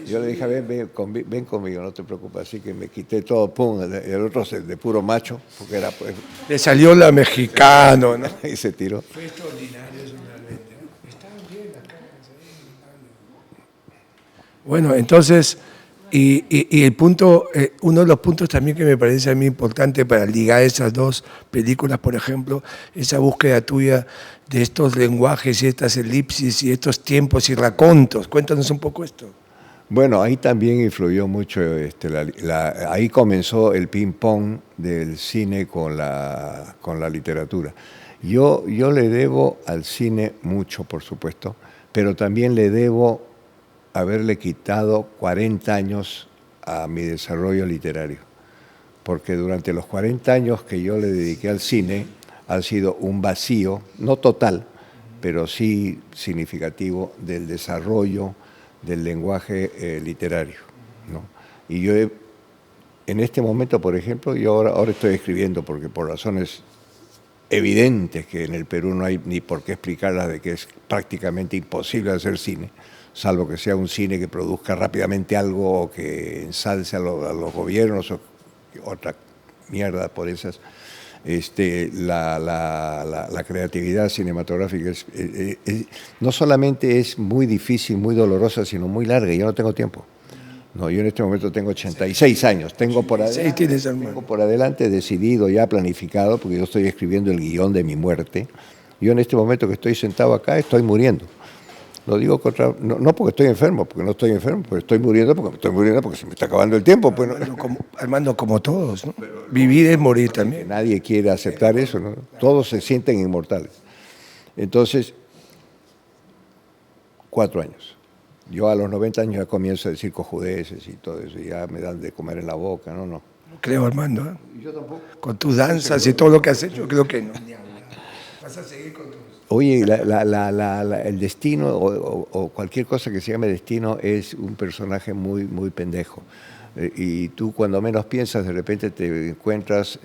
Yo le dije, ven conmigo, no te preocupes. Así que me quité todo, pum, el otro de puro macho, porque era pues... Le salió la mexicano, ¿no? Y se tiró. Fue extraordinario eso realmente. Estaban bien las caras ahí. Bueno, entonces, y el punto, uno de los puntos también que me parece a mí importante para ligar esas dos películas, por ejemplo, esa búsqueda tuya de estos lenguajes y estas elipsis y estos tiempos y racontos. Cuéntanos un poco esto. Bueno, ahí también influyó mucho, ahí comenzó el ping-pong del cine con la literatura. Yo le debo al cine mucho, por supuesto, pero también le debo haberle quitado 40 años a mi desarrollo literario, porque durante los 40 años que yo le dediqué al cine ha sido un vacío, no total, pero sí significativo del desarrollo del lenguaje literario, ¿no? Y yo en este momento, por ejemplo, yo ahora estoy escribiendo, porque por razones evidentes que en el Perú no hay ni por qué explicarlas, de que es prácticamente imposible hacer cine, salvo que sea un cine que produzca rápidamente algo o que ensalce a los gobiernos o otra mierda por esas. La creatividad cinematográfica no solamente es muy difícil, muy dolorosa, sino muy larga, y yo no tengo tiempo. No, yo en este momento tengo 86 años, tengo por adelante decidido, ya planificado, porque yo estoy escribiendo el guión de mi muerte. Yo en este momento que estoy sentado acá estoy muriendo. Lo digo no porque estoy enfermo, porque no estoy enfermo, pero estoy muriendo porque se me está acabando el tiempo. Pues, ¿no? Armando, como todos, ¿no? Vivir es morir también. Nadie quiere aceptar eso, ¿no? Todos se sienten inmortales. Entonces, 4 años. Yo a los 90 años ya comienzo a decir cojudeces y todo eso, y ya me dan de comer en la boca, ¿no? No creo, Armando, ¿eh? Yo tampoco. Con tus danzas y todo lo que has hecho, creo que no. Vas a seguir con tus... Oye, el destino o cualquier cosa que se llame destino es un personaje muy, muy pendejo. Y tú cuando menos piensas, de repente te encuentras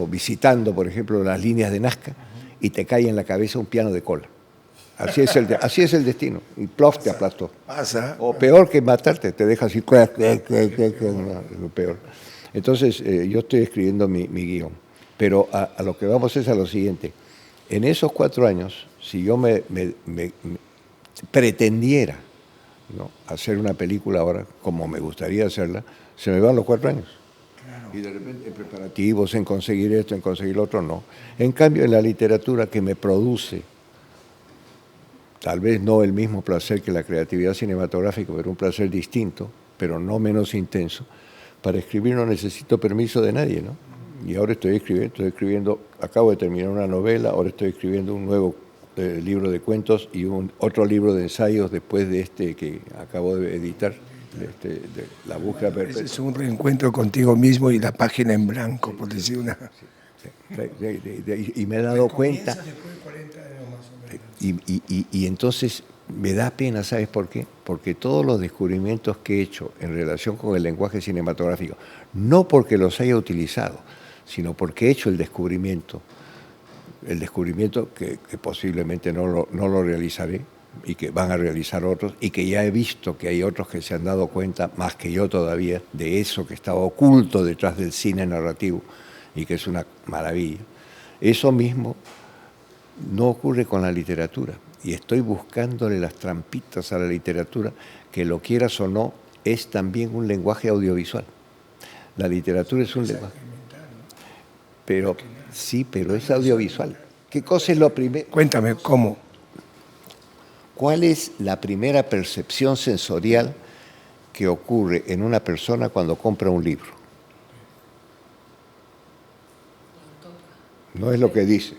visitando, por ejemplo, las líneas de Nazca y te cae en la cabeza un piano de cola. Así es el destino. Y plof, te aplastó. Pasa. O peor que matarte, te deja así, lo peor. Entonces, yo estoy escribiendo mi guión. Pero a lo que vamos es a lo siguiente. En esos 4 años, si yo me pretendiera, ¿no?, hacer una película ahora, como me gustaría hacerla, se me van los 4 años. Claro. Y de repente en preparativos, en conseguir esto, en conseguir lo otro, no. En cambio, en la literatura que me produce, tal vez no el mismo placer que la creatividad cinematográfica, pero un placer distinto, pero no menos intenso, para escribir no necesito permiso de nadie, ¿no? Y ahora estoy escribiendo, acabo de terminar una novela, ahora estoy escribiendo un nuevo libro de cuentos y otro libro de ensayos después de este que acabo de editar, de La búsqueda perfecta. Ese es un reencuentro contigo mismo y la página en blanco, por decir una... Y me he dado cuenta, y entonces me da pena, ¿sabes por qué? Porque todos los descubrimientos que he hecho en relación con el lenguaje cinematográfico, no porque los haya utilizado, sino porque he hecho el descubrimiento que posiblemente no lo realizaré y que van a realizar otros, y que ya he visto que hay otros que se han dado cuenta, más que yo todavía, de eso que estaba oculto detrás del cine narrativo y que es una maravilla. Eso mismo no ocurre con la literatura, y estoy buscándole las trampitas a la literatura, que lo quieras o no, es también un lenguaje audiovisual. La literatura es un lenguaje. Pero sí, pero es audiovisual. ¿Qué cosa es lo primero? Cuéntame, ¿cómo? ¿Cuál es la primera percepción sensorial que ocurre en una persona cuando compra un libro? No es lo que dice.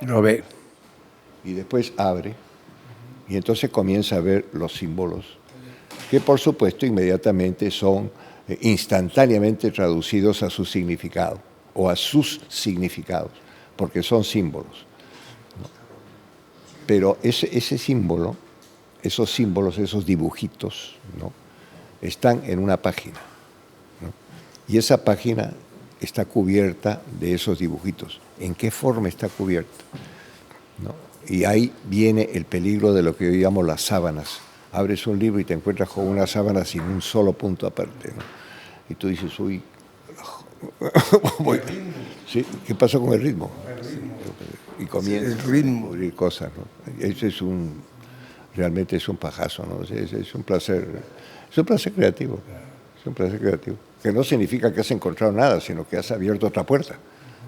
Lo ve. Y después abre, y entonces comienza a ver los símbolos, que por supuesto inmediatamente son instantáneamente traducidos a su significado, o a sus significados, porque son símbolos. Pero ese símbolo, esos símbolos, esos dibujitos, ¿no?, están en una página, ¿no? Y esa página está cubierta de esos dibujitos. ¿En qué forma está cubierta? ¿No? Y ahí viene el peligro de lo que yo llamo las sábanas. Abres un libro y te encuentras con una sábana sin un solo punto aparte, ¿no? Y tú dices, uy, ¿sí? ¿Qué pasó con el ritmo? Y comienza a descubrir cosas, ¿no? Eso es realmente es un pajazo, ¿no? Es un placer creativo. Es un placer creativo. Que no significa que has encontrado nada, sino que has abierto otra puerta.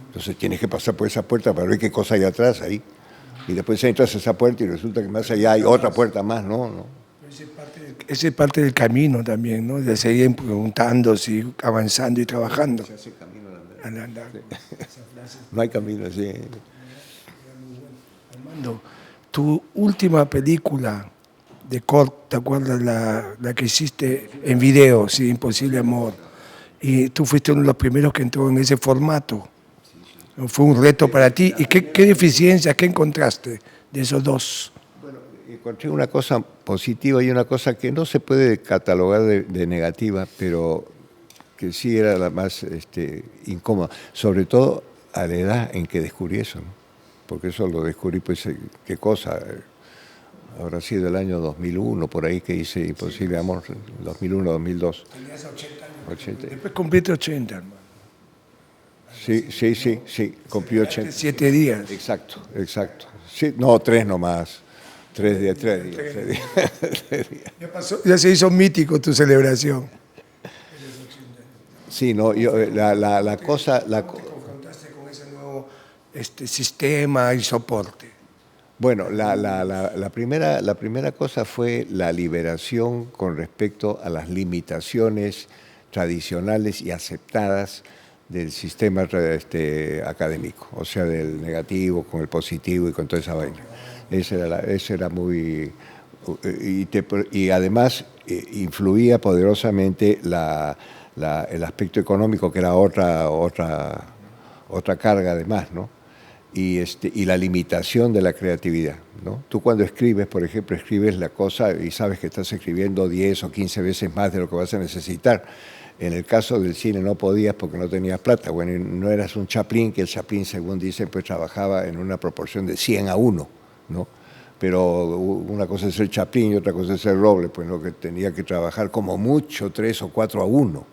Entonces tienes que pasar por esa puerta para ver qué cosa hay atrás ahí. Y después entras a esa puerta y resulta que más allá hay otra puerta más, ¿no? Esa es parte del camino también, ¿no? De seguir preguntando, seguir avanzando y trabajando. Se hace camino Al andar. Sí. No hay camino, sí. Armando, tu última película de Cort, ¿te acuerdas la que hiciste en video, sí, Imposible Amor? Y tú fuiste uno de los primeros que entró en ese formato. Fue un reto para ti. ¿Y qué deficiencias, qué encontraste de esos dos? Bueno, encontré una cosa positiva y una cosa que no se puede catalogar de negativa, pero que sí era la más incómoda, sobre todo a la edad en que descubrí eso, ¿no? Porque eso lo descubrí, pues, ¿qué cosa? Habrá sido el año 2001, por ahí, que hice Imposible Amor, 2001, 2002. Tenías 80 años. 80. Después cumpliste 80, hermano. Sí, cumplí 80. 7 días. Exacto. Sí, no, 3 nomás. 3 días. Ya se hizo mítico tu celebración. Sí, no, yo, la cosa... ¿Cómo te confrontaste con ese nuevo sistema y soporte? Bueno, la primera cosa fue la liberación con respecto a las limitaciones tradicionales y aceptadas del sistema académico, o sea, del negativo con el positivo y con toda esa vaina. Ese era muy... Y además influía poderosamente el aspecto económico, que era otra carga además, ¿no? Y la limitación de la creatividad, ¿no? Tú cuando escribes, por ejemplo, escribes la cosa y sabes que estás escribiendo 10 o 15 veces más de lo que vas a necesitar. En el caso del cine no podías porque no tenías plata. Bueno, no eras un Chaplin, que el Chaplin, según dicen, pues trabajaba en una proporción de 100-1, ¿no? Pero una cosa es ser Chaplin y otra cosa es ser Robles, pues lo que tenía que trabajar como mucho 3 o 4-1,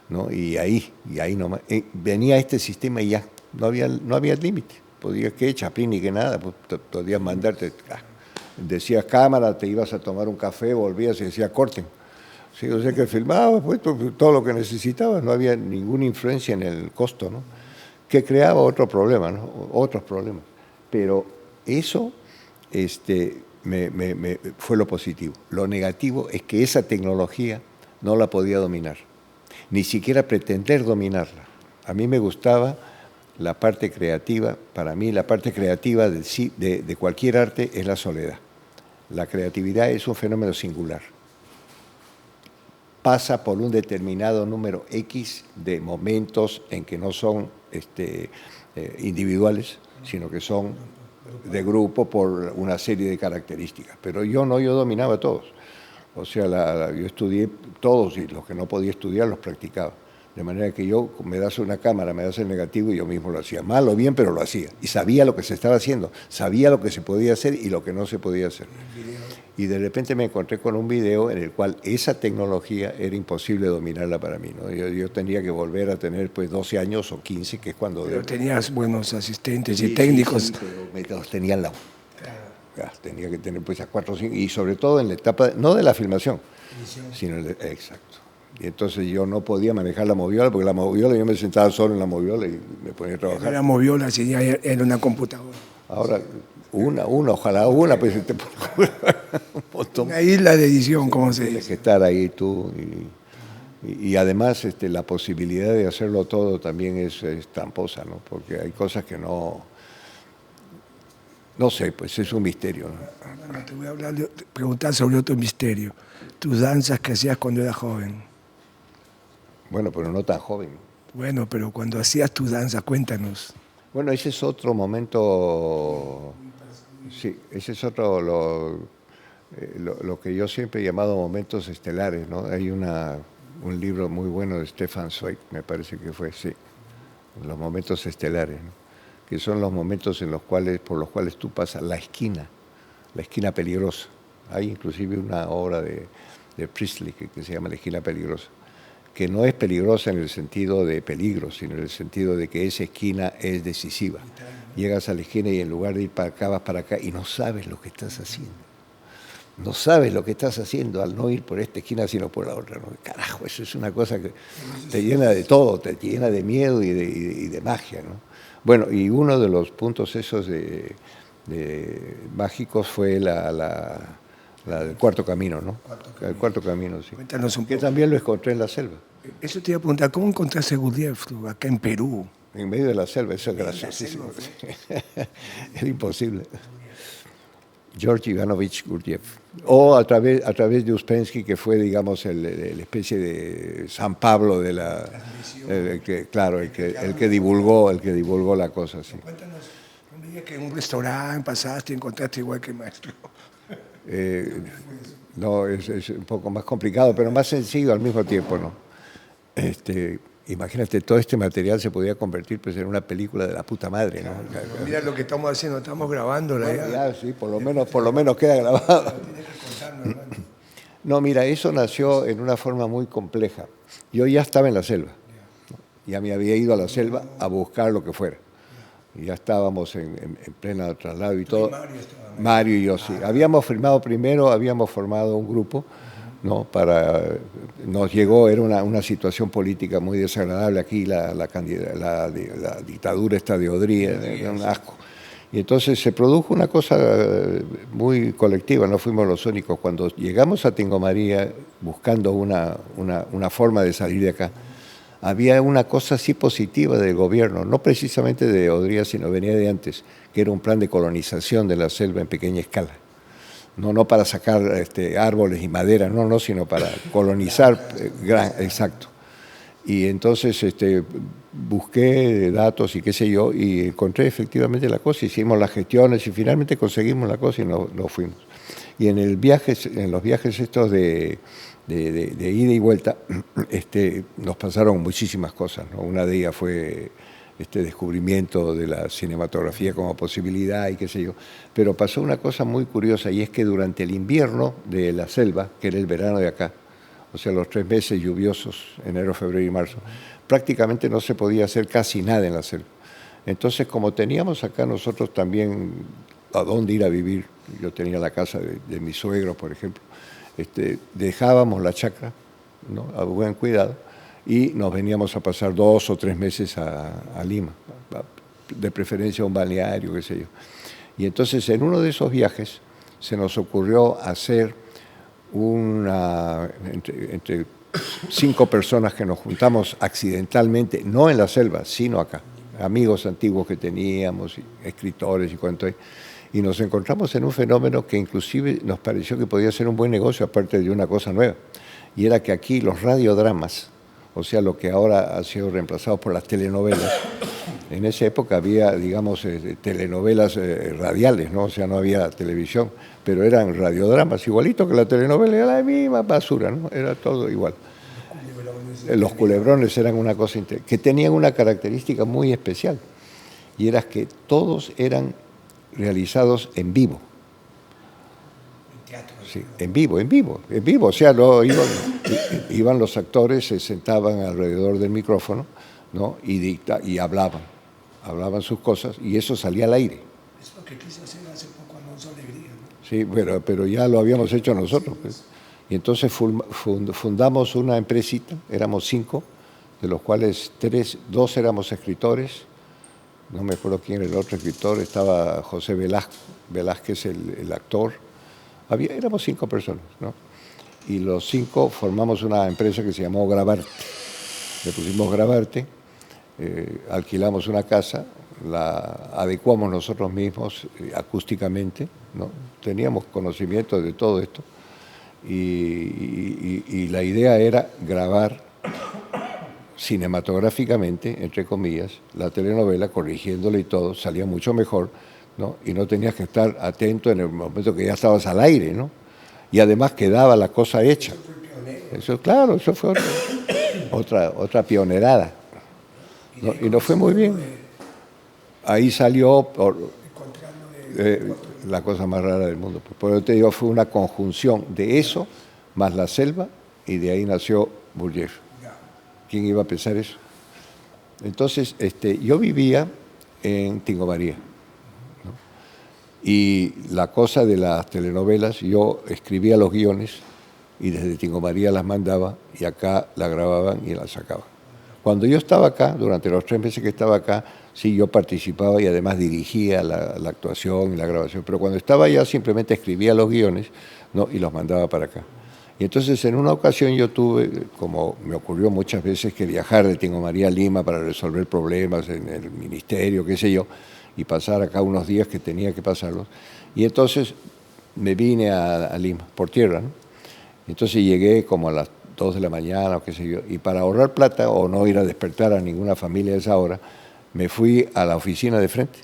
¿no? Y ahí nomás. Venía este sistema y ya no había límite. Podías que Chaplin ni que nada, pues podías mandarte. Decías cámara, te ibas a tomar un café, volvías y decía corten. Sí, o sea que filmabas pues, todo lo que necesitabas, no había ninguna influencia en el costo, ¿no? Que creaba otro problema, ¿no? Otros problemas. Pero eso fue lo positivo. Lo negativo es que esa tecnología no la podía dominar, ni siquiera pretender dominarla. A mí me gustaba la parte creativa. Para mí la parte creativa de cualquier arte es la soledad. La creatividad es un fenómeno singular. Pasa por un determinado número X de momentos en que no son individuales, sino que son de grupo por una serie de características. Pero yo dominaba todos. O sea, yo estudié todos y los que no podía estudiar los practicaba. De manera que yo, me das una cámara, me das el negativo y yo mismo lo hacía. Mal o bien, pero lo hacía. Y sabía lo que se estaba haciendo, sabía lo que se podía hacer y lo que no se podía hacer. Y de repente me encontré con un video en el cual esa tecnología era imposible dominarla para mí, ¿no? Yo tendría que volver a tener pues 12 años o 15, que es cuando... Pero tenías buenos asistentes y técnicos. Sí, pero los tenía al lado. Claro. Tenía que tener pues a 4 o 5, y sobre todo en la etapa, no de la filmación, sino exacto. Y entonces yo no podía manejar la moviola, porque la moviola, yo me sentaba solo en la moviola y me ponía a trabajar. No era moviola, si ya era una computadora. Ahora, ojalá una, pues te pone un montón. Una isla de edición, como se Tienes dice. que estar ahí tú. Y además la posibilidad de hacerlo todo también es tramposa, ¿no? Porque hay cosas que no sé, pues es un misterio, ¿no? Bueno, te voy a preguntar sobre otro misterio. Tus danzas que hacías cuando eras joven. Bueno, pero no tan joven. Bueno, pero cuando hacías tus danzas, cuéntanos. Bueno, ese es otro momento, sí, ese es otro, lo que yo siempre he llamado momentos estelares, ¿no? Hay un libro muy bueno de Stefan Zweig, me parece que fue, sí, los momentos estelares, ¿no? Que son los momentos por los cuales tú pasas la esquina peligrosa. Hay inclusive una obra de Priestley que se llama La esquina peligrosa, que no es peligrosa en el sentido de peligro, sino en el sentido de que esa esquina es decisiva. Llegas a la esquina y en lugar de ir para acá, vas para acá y no sabes lo que estás haciendo. No sabes lo que estás haciendo al no ir por esta esquina, sino por la otra. ¿No? Carajo, eso es una cosa que te llena de todo, te llena de miedo y de magia, ¿no? Bueno, y uno de los puntos esos de mágicos fue la del Cuarto Camino, ¿no? El Cuarto Camino, sí. Cuéntanos un Que poco. también lo encontré en la selva. Eso te iba a preguntar, ¿cómo encontraste a Gurdjieff tú, acá en Perú? En medio de la selva, eso es graciosísimo. Era imposible. George Ivanovich Gurdjieff. O a través de Uspensky, que fue, digamos, la especie de San Pablo de el que divulgó la cosa. Sí. Cuéntanos, un día que en un restaurante pasaste y encontraste igual que el maestro. No, es un poco más complicado, pero más sencillo al mismo tiempo, ¿no? Imagínate, todo este material se podía convertir pues, en una película de la puta madre, ¿no? Mira lo que estamos haciendo, estamos grabándola. Bueno, ya, sí, por lo menos queda grabado. No, mira, eso nació en una forma muy compleja. Yo ya estaba en la selva, ¿no? Ya me había ido a la selva a buscar lo que fuera. Y ya estábamos en plena traslado y todo. Mario y yo, sí. Habíamos formado un grupo, ¿no? Nos llegó, era una situación política muy desagradable aquí, la dictadura esta de Odrí, era un asco. Y entonces se produjo una cosa muy colectiva, no fuimos los únicos. Cuando llegamos a Tingo María buscando una forma de salir de acá, había una cosa así positiva del gobierno, no precisamente de Odría, sino venía de antes, que era un plan de colonización de la selva en pequeña escala. No para sacar árboles y madera, no, sino para colonizar, exacto. Y entonces busqué datos y qué sé yo, y encontré efectivamente la cosa, hicimos las gestiones y finalmente conseguimos la cosa y nos fuimos. Y en los viajes estos de ida y vuelta, nos pasaron muchísimas cosas, ¿no? Una de ellas fue este descubrimiento de la cinematografía como posibilidad y qué sé yo. Pero pasó una cosa muy curiosa, y es que durante el invierno de la selva, que era el verano de acá, o sea, los 3 meses lluviosos, enero, febrero y marzo, prácticamente no se podía hacer casi nada en la selva. Entonces, como teníamos acá nosotros también a dónde ir a vivir, yo tenía la casa de mis suegros, por ejemplo, dejábamos la chacra, ¿no? A buen cuidado, y nos veníamos a pasar 2 o 3 meses a Lima, de preferencia a un balneario, qué sé yo. Y entonces en uno de esos viajes se nos ocurrió hacer entre 5 personas que nos juntamos accidentalmente, no en la selva, sino acá, amigos antiguos que teníamos, escritores y cuanto hay, y nos encontramos en un fenómeno que inclusive nos pareció que podía ser un buen negocio, aparte de una cosa nueva, y era que aquí los radiodramas, o sea, lo que ahora ha sido reemplazado por las telenovelas, en esa época había, digamos, telenovelas radiales, ¿no? O sea, no había televisión, pero eran radiodramas, igualito que la telenovela, era la misma basura, ¿no? Era todo igual. Los culebrones eran una cosa que tenían una característica muy especial, y era que todos eran realizados en vivo. Sí, en vivo. O sea, iban los actores, se sentaban alrededor del micrófono, ¿no? y hablaban sus cosas, y eso salía al aire. Es lo que quiso hacer hace poco Alonso Alegría, ¿no? Sí, pero ya lo habíamos hecho nosotros, pues. Y entonces fundamos una empresita, éramos 5, de los cuales 2 éramos escritores, no me acuerdo quién era el otro escritor, estaba José Velázquez el actor, éramos 5 personas, ¿no? Y los 5 formamos una empresa que se llamó Grabarte. Le pusimos Grabarte, alquilamos una casa, la adecuamos nosotros mismos acústicamente, ¿no? Teníamos conocimiento de todo esto, y la idea era grabar cinematográficamente, entre comillas, la telenovela, corrigiéndola y todo, salía mucho mejor, ¿no? Y no tenías que estar atento en el momento que ya estabas al aire, ¿no? Y además quedaba la cosa hecha. Eso, claro, eso fue otra pionerada, ¿no? Y nos fue muy bien. Ahí salió la cosa más rara del mundo. Por eso te digo, fue una conjunción de eso más la selva, y de ahí nació Bourdieu. ¿Quién iba a pensar eso? Entonces, yo vivía en Tingo María, ¿no? Y la cosa de las telenovelas, yo escribía los guiones y desde Tingo María las mandaba, y acá la grababan y la sacaban. Cuando yo estaba acá, durante los 3 meses que estaba acá, sí, yo participaba y además dirigía la actuación y la grabación, pero cuando estaba allá simplemente escribía los guiones, ¿no? Y los mandaba para acá. Y entonces en una ocasión yo tuve, como me ocurrió muchas veces, que viajar de Tingo María a Lima para resolver problemas en el ministerio, qué sé yo, y pasar acá unos días que tenía que pasarlos. Y entonces me vine a Lima, por tierra, ¿no? Entonces llegué como a las 2 de la mañana o qué sé yo, y para ahorrar plata o no ir a despertar a ninguna familia a esa hora, me fui a la oficina de frente,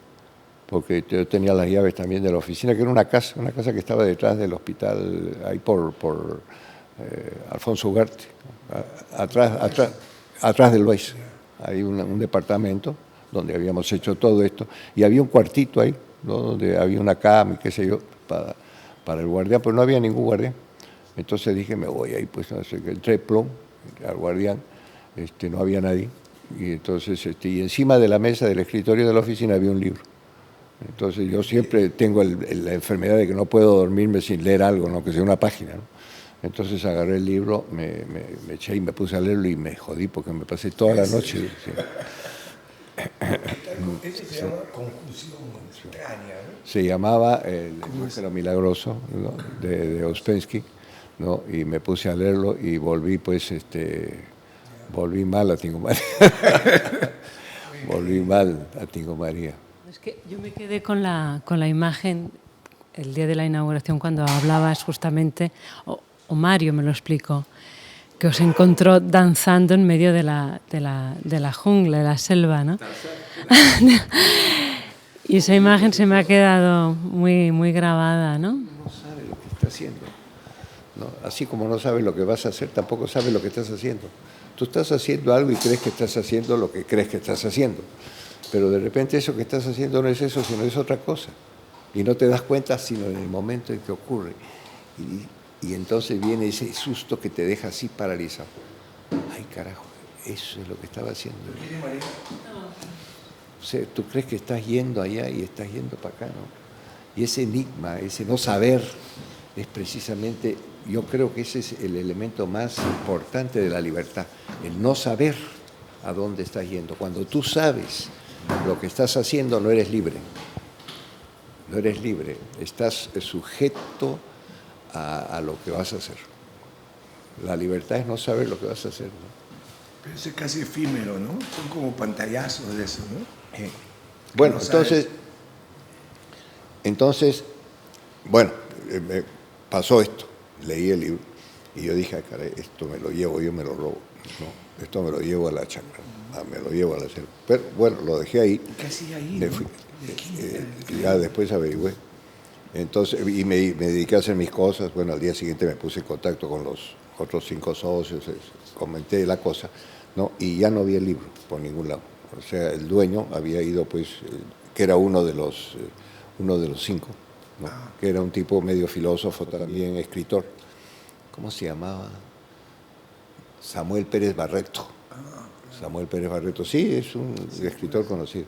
porque yo tenía las llaves también de la oficina, que era una casa que estaba detrás del hospital, ahí por Alfonso Ugarte, atrás del Lois. Hay un departamento donde habíamos hecho todo esto, y había un cuartito ahí, ¿no? Donde había una cama y qué sé yo, para el guardián, pero no había ningún guardián. Entonces dije, me voy ahí, pues no sé, entré plom al guardián, no había nadie, y entonces y encima de la mesa del escritorio de la oficina había un libro. Entonces yo siempre tengo la enfermedad de que no puedo dormirme sin leer algo, ¿no? Que sea una página, ¿no? Entonces agarré el libro, me eché y me puse a leerlo, y me jodí porque me pasé toda la noche. Sí. Eso se llama conjunción extraña, ¿no? Se llamaba El lenguaje milagroso, ¿no? de Ouspensky, ¿no? Y me puse a leerlo y volví, pues, volví mal a Tingo María. Volví mal a Tingo María. Es que yo me quedé con la imagen el día de la inauguración, cuando hablabas justamente, o Mario me lo explicó, que os encontró danzando en medio de la jungla, de la selva, ¿no? Y esa imagen se me ha quedado muy, muy grabada, ¿no? No sabe lo que está haciendo, ¿no? Así como no sabes lo que vas a hacer, tampoco sabes lo que estás haciendo. Tú estás haciendo algo y crees que estás haciendo lo que crees que estás haciendo, pero de repente eso que estás haciendo no es eso, sino es otra cosa. Y no te das cuenta sino en el momento en que ocurre. Y entonces viene ese susto que te deja así paralizado. Ay, carajo, eso es lo que estaba haciendo. O sea, tú crees que estás yendo allá y estás yendo para acá, ¿no? Y ese enigma, ese no saber, es precisamente, yo creo que ese es el elemento más importante de la libertad, el no saber a dónde estás yendo. Cuando tú sabes lo que estás haciendo, no eres libre. No eres libre, estás sujeto a lo que vas a hacer. La libertad es no saber lo que vas a hacer, ¿no? Pero eso es casi efímero, ¿no? Son como pantallazos de eso, ¿no? Bueno, no sabes. entonces, bueno, me pasó esto, leí el libro y yo dije, caray, esto me lo llevo, yo me lo robo, ¿no? Esto me lo llevo a la chacra, me lo llevo a la selva. Pero bueno, lo dejé ahí. ¿Qué hacía ahí, Me no? fui, ¿De quién? ya después averigüé. Entonces, y me dediqué a hacer mis cosas. Bueno, al día siguiente me puse en contacto con los otros 5 socios, comenté la cosa, ¿no? Y ya no había el libro por ningún lado. O sea, el dueño había ido, pues, que era uno de los 5, ¿no? Que era un tipo medio filósofo, también escritor. ¿Cómo se llamaba? Samuel Pérez Barreto. Samuel Pérez Barreto, sí, es un escritor conocido.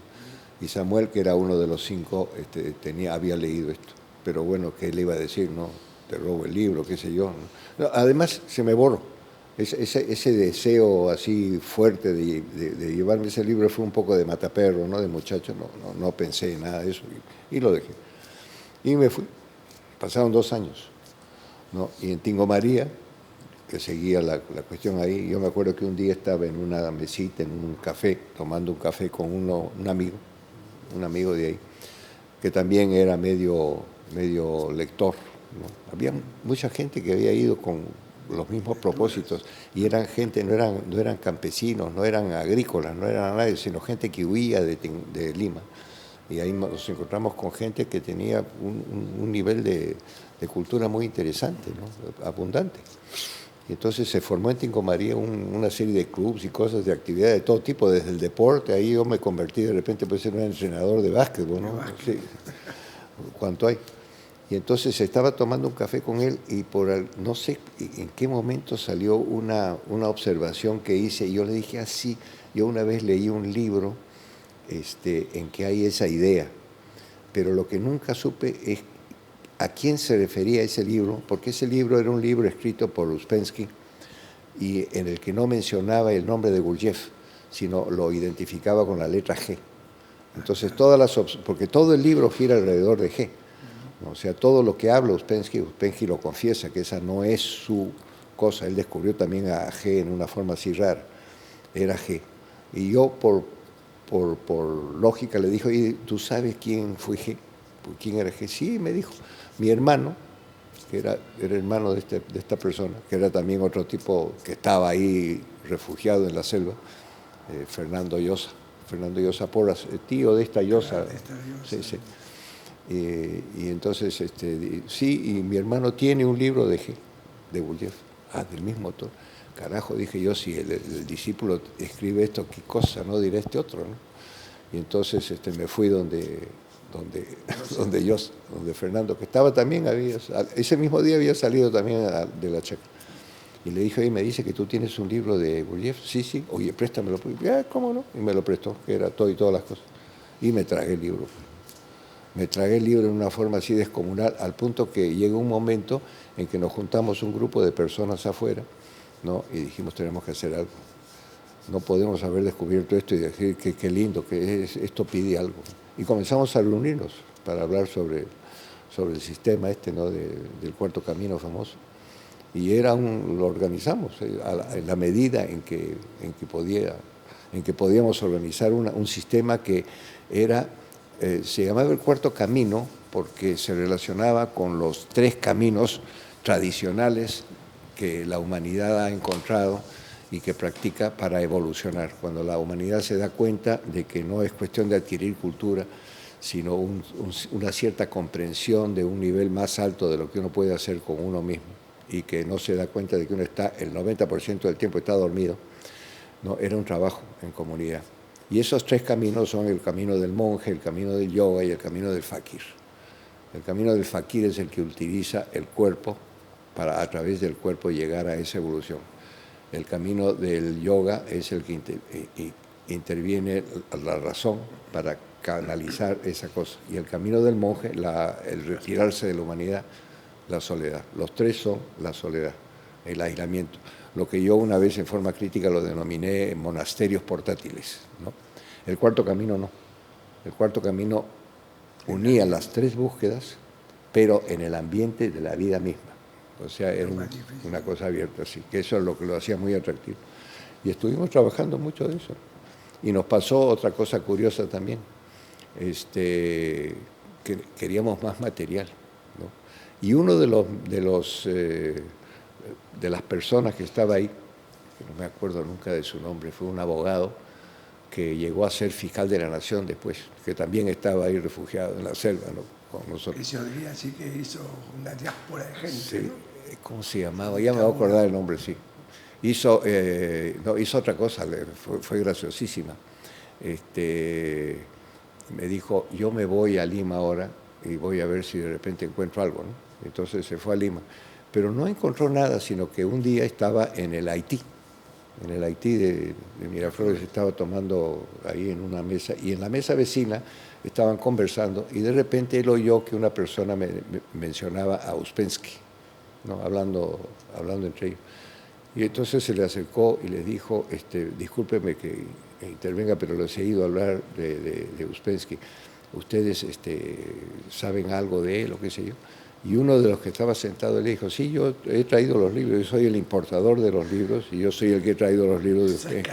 Y Samuel, que era uno de los 5, había leído esto. Pero bueno, ¿qué le iba a decir? No, te robo el libro, qué sé yo. No, además, se me borró. Ese deseo así fuerte de llevarme ese libro fue un poco de mataperro, ¿no? De muchacho, no pensé en nada de eso y lo dejé. Y me fui. Pasaron 2 años, ¿no? Y en Tingo María, que seguía la cuestión ahí, yo me acuerdo que un día estaba en una mesita, en un café, tomando un café con un amigo de ahí, que también era medio lector, ¿no? Había mucha gente que había ido con los mismos propósitos y eran gente, no eran campesinos, no eran agrícolas, no eran nadie, sino gente que huía de Lima. Y ahí nos encontramos con gente que tenía un nivel de cultura muy interesante, ¿no? Abundante. Y entonces se formó en Tingo María una serie de clubes y cosas, de actividades de todo tipo, desde el deporte. Ahí yo me convertí de repente pues, en un entrenador de básquetbol, ¿no? Sí. ¿Cuánto hay? Y entonces se estaba tomando un café con él y no sé en qué momento salió una observación que hice y yo le dije así, yo una vez leí un libro en que hay esa idea, pero lo que nunca supe es a quién se refería ese libro, porque ese libro era un libro escrito por Uspensky y en el que no mencionaba el nombre de Gurdjieff, sino lo identificaba con la letra G. Entonces, porque todo el libro gira alrededor de G. O sea, todo lo que habla Uspensky lo confiesa, que esa no es su cosa. Él descubrió también a G en una forma así rara. Era G. Y yo, por lógica, le dije, oye, ¿tú sabes quién fue G? ¿Quién era G? Sí, me dijo. Mi hermano, que era hermano de esta persona, que era también otro tipo que estaba ahí refugiado en la selva, Fernando Llosa Porras, tío de esta Llosa. Sí, sí. Y entonces, sí, y mi hermano tiene un libro de Gurdjieff, del mismo autor. Carajo, dije yo, si el discípulo escribe esto, qué cosa, no dirá este otro, ¿no? Y entonces me fui donde Fernando, que estaba también, ese mismo día había salido también de la chacra. Y le dije, oye, me dice que tú tienes un libro de Gurdjieff. Sí, sí, oye, préstamelo. ¿Cómo no? Y me lo prestó, que era todo y todas las cosas. Y me tragué el libro. Me tragué el libro en una forma así descomunal, al punto que llegó un momento en que nos juntamos un grupo de personas afuera, ¿no? Y dijimos, tenemos que hacer algo. No podemos haber descubierto esto y decir que qué lindo, que esto pide algo. Y comenzamos a reunirnos para hablar sobre el sistema ¿no? del Cuarto Camino famoso. Y lo organizamos en la medida en que podíamos organizar un sistema que se llamaba el Cuarto Camino porque se relacionaba con los 3 caminos tradicionales que la humanidad ha encontrado y que practica para evolucionar. Cuando la humanidad se da cuenta de que no es cuestión de adquirir cultura, sino una cierta comprensión de un nivel más alto de lo que uno puede hacer con uno mismo y que no se da cuenta de que uno el 90% del tiempo está dormido, ¿no? Era un trabajo en comunidad. Y esos 3 caminos son el camino del monje, el camino del yoga y el camino del fakir. El camino del fakir es el que utiliza el cuerpo para a través del cuerpo llegar a esa evolución. El camino del yoga es el que interviene la razón para canalizar esa cosa. Y el camino del monje, el retirarse de la humanidad, la soledad. Los 3 son la soledad, el aislamiento. Lo que yo una vez en forma crítica lo denominé monasterios portátiles, ¿no? El Cuarto Camino no. El Cuarto Camino unía las 3 búsquedas, pero en el ambiente de la vida misma. O sea, era una cosa abierta, así, que eso es lo que lo hacía muy atractivo. Y estuvimos trabajando mucho de eso. Y nos pasó otra cosa curiosa también, que queríamos más material, ¿no? Y uno de las personas que estaba ahí, que no me acuerdo nunca de su nombre, fue un abogado que llegó a ser fiscal de la Nación después, que también estaba ahí refugiado en la selva, ¿no?, con nosotros. Eso diría así que hizo una diáspora de gente, Sí. ¿no? ¿Cómo se llamaba? Ya me voy a acordar el nombre, sí. Hizo otra cosa, fue graciosísima. Me dijo, yo me voy a Lima ahora y voy a ver si de repente encuentro algo, ¿no? Entonces se fue a Lima. Pero no encontró nada, sino que un día estaba en el Haití de Miraflores, estaba tomando ahí en una mesa, y en la mesa vecina estaban conversando, y de repente él oyó que una persona mencionaba a Uspensky, ¿no?, hablando entre ellos. Y entonces se le acercó y le dijo, discúlpeme que intervenga, pero les he oído hablar de Uspensky. ¿Ustedes saben algo de él o qué sé yo? Y uno de los que estaba sentado le dijo, sí, yo he traído los libros, yo soy el importador de los libros y yo soy el que he traído los libros de usted.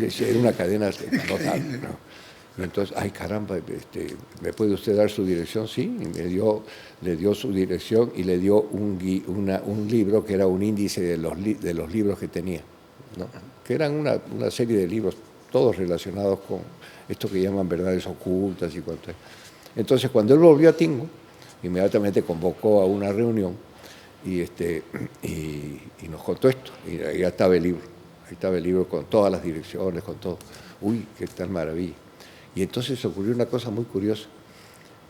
Sí, era una cadena notable, ¿no? Y entonces, ay caramba, ¿me puede usted dar su dirección? Sí, y le dio su dirección y le dio un libro que era un índice de los libros que tenía, ¿no?, que eran una serie de libros, todos relacionados con esto que llaman verdades ocultas y cuanto. Entonces, cuando él volvió a Tingo, inmediatamente convocó a una reunión y nos contó esto, y ahí estaba el libro con todas las direcciones, con todo. Uy, qué tal maravilla. Y entonces ocurrió una cosa muy curiosa.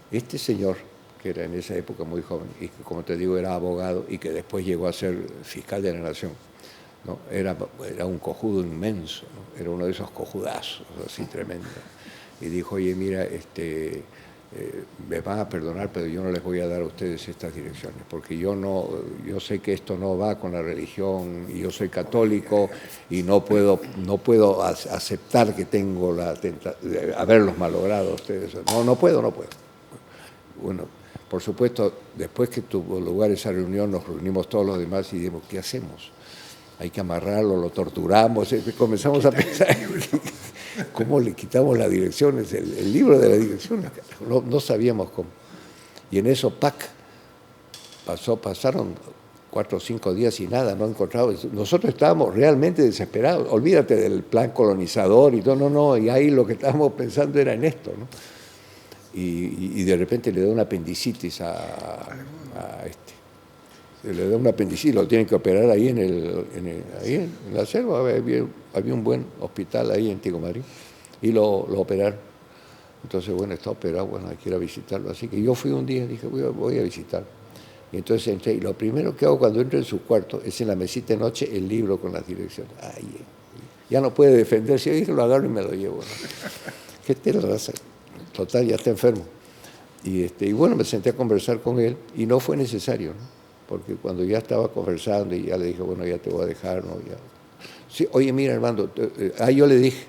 Este señor, que era en esa época muy joven, y que, como te digo, era abogado y que después llegó a ser fiscal de la Nación, ¿no?, era un cojudo inmenso, ¿no?, era uno de esos cojudazos así tremendos. Y dijo, oye, mira, me van a perdonar, pero yo no les voy a dar a ustedes estas direcciones, porque yo sé que esto no va con la religión, y yo soy católico y no puedo aceptar que tengo la tentación de haberlos malogrado a ustedes. No puedo. Bueno, por supuesto, después que tuvo lugar esa reunión, nos reunimos todos los demás y dijimos, ¿qué hacemos? Hay que amarrarlo, lo torturamos, comenzamos a pensar cómo le quitamos las direcciones, el libro de las direcciones, no sabíamos cómo. Y en eso, pasaron 4 o 5 días y nada, no encontramos. Nosotros estábamos realmente desesperados, olvídate del plan colonizador y todo, no, y ahí lo que estábamos pensando era en esto, ¿no? Y de repente le da una apendicitis le da una apendicitis, lo tienen que operar ahí ahí en la selva. Había un buen hospital ahí en Tigomarí y lo operaron. Entonces, bueno, está operado, bueno, hay que ir a visitarlo. Así que yo fui un día y dije, voy a visitarlo. Y entonces entré, y lo primero que hago cuando entro en su cuarto es en la mesita de noche el libro con las direcciones. Ay, ya no puede defenderse, yo lo agarro y me lo llevo, ¿no? ¿Qué te lo hace? Total, ya está enfermo. Y bueno, me senté a conversar con él y no fue necesario, ¿no? Porque cuando ya estaba conversando y ya le dije, bueno, ya te voy a dejar, ¿no? Ya. Sí, oye, mira, Armando, yo le dije,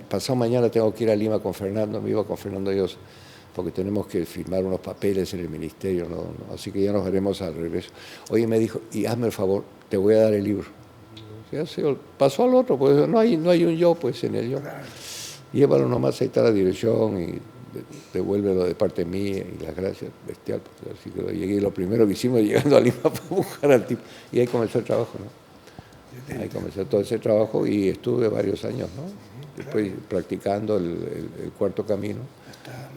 pasado mañana tengo que ir a Lima con Fernando, me iba con Fernando Llosa, porque tenemos que firmar unos papeles en el ministerio, ¿no? Así que ya nos veremos al regreso. Oye, me dijo, y hazme el favor, te voy a dar el libro. Ya se pasó al otro, pues no hay un yo, pues en el yo. Llévalo nomás, ahí está la dirección y devuélvelo de parte mía y las gracias, bestial. Pues, así que llegué, lo primero que hicimos llegando a Lima fue buscar al tipo, y ahí comenzó el trabajo, ¿no? Ahí comenzó todo ese trabajo y estuve varios años, ¿no? Después practicando el cuarto camino,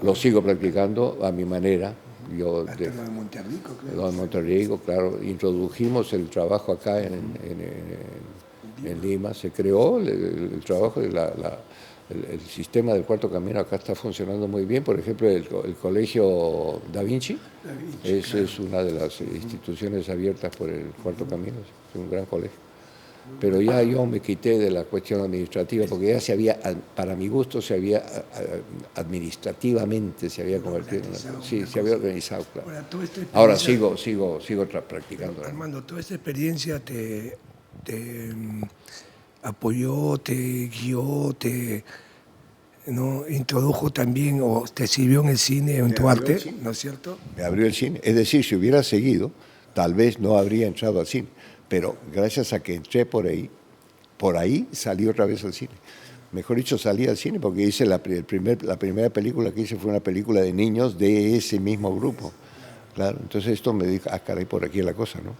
lo sigo practicando a mi manera. Lo de Monterrico, claro. Lo de Monterrico, claro. Introdujimos el trabajo acá en Lima, se creó el trabajo de el sistema del cuarto camino acá está funcionando muy bien. Por ejemplo, el colegio Da Vinci, claro, es una de las instituciones abiertas por el cuarto camino, es un gran colegio. Pero ya yo me quité de la cuestión administrativa, porque ya para mi gusto, administrativamente se había convertido en sí, se había organizado, claro. Ahora sigo practicando. Armando, toda esta experiencia te apoyó, te guió, ¿no? Introdujo también o te sirvió en el cine, en tu arte, ¿no es cierto? Me abrió el cine. Es decir, si hubiera seguido, tal vez no habría entrado al cine. Pero gracias a que entré por ahí salí otra vez al cine. Mejor dicho, salí al cine porque hice la primera película que hice fue una película de niños de ese mismo grupo. Claro, entonces esto me dijo, caray, por aquí es la cosa, ¿no?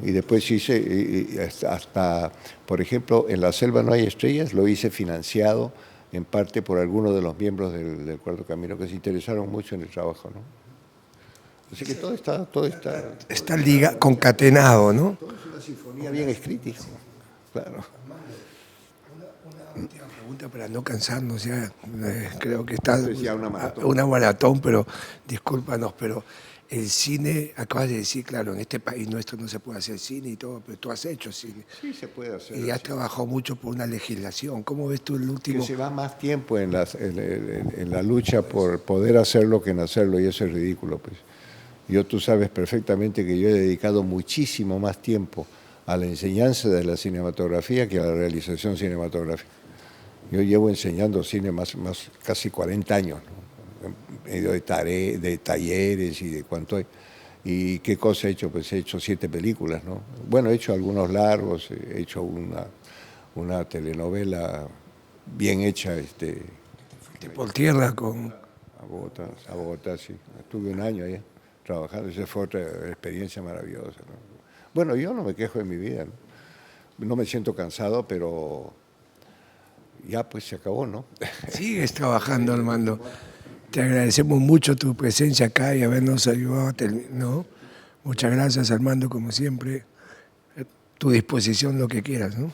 Y después hice, hasta, por ejemplo, En la selva no hay estrellas, lo hice financiado en parte por algunos de los miembros del Cuarto Camino que se interesaron mucho en el trabajo, ¿no? Así que todo está... Está concatenado, ¿no? Todo es una sinfonía bien escrita, hijo. Claro. Una última pregunta para no cansarnos, ya creo que está Ya una maratón. una maratón, pero discúlpanos, pero el cine, acabas de decir, claro, en este país nuestro no se puede hacer cine y todo, pero tú has hecho cine. Sí, se puede hacer. Y has trabajado mucho por una legislación. ¿Cómo ves tú el Que último? se va más tiempo en la lucha por poder hacerlo que en hacerlo, y eso es ridículo, pues. Tú sabes perfectamente que yo he dedicado muchísimo más tiempo a la enseñanza de la cinematografía que a la realización cinematográfica. Yo llevo enseñando cine más casi 40 años, ¿no? En medio de talleres y de cuánto hay. ¿Y qué cosa he hecho? Pues he hecho 7 películas, ¿no? Bueno, he hecho algunos largos, he hecho una telenovela bien hecha. Por tierra con... A Bogotá, sí. Estuve un año allá trabajando, esa fue otra experiencia maravillosa, ¿no? Bueno, yo no me quejo de mi vida, ¿no? No me siento cansado, pero ya pues se acabó, ¿no? Sigues trabajando, Armando. Te agradecemos mucho tu presencia acá y habernos ayudado, ¿no? Muchas gracias, Armando, como siempre. Tu disposición, lo que quieras, ¿no?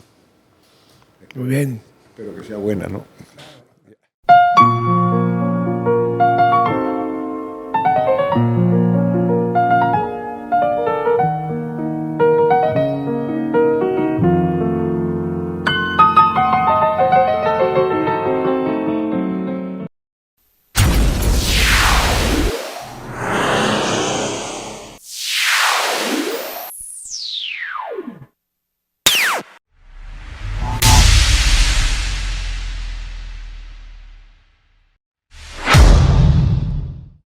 Muy bien. Espero que sea buena, ¿no?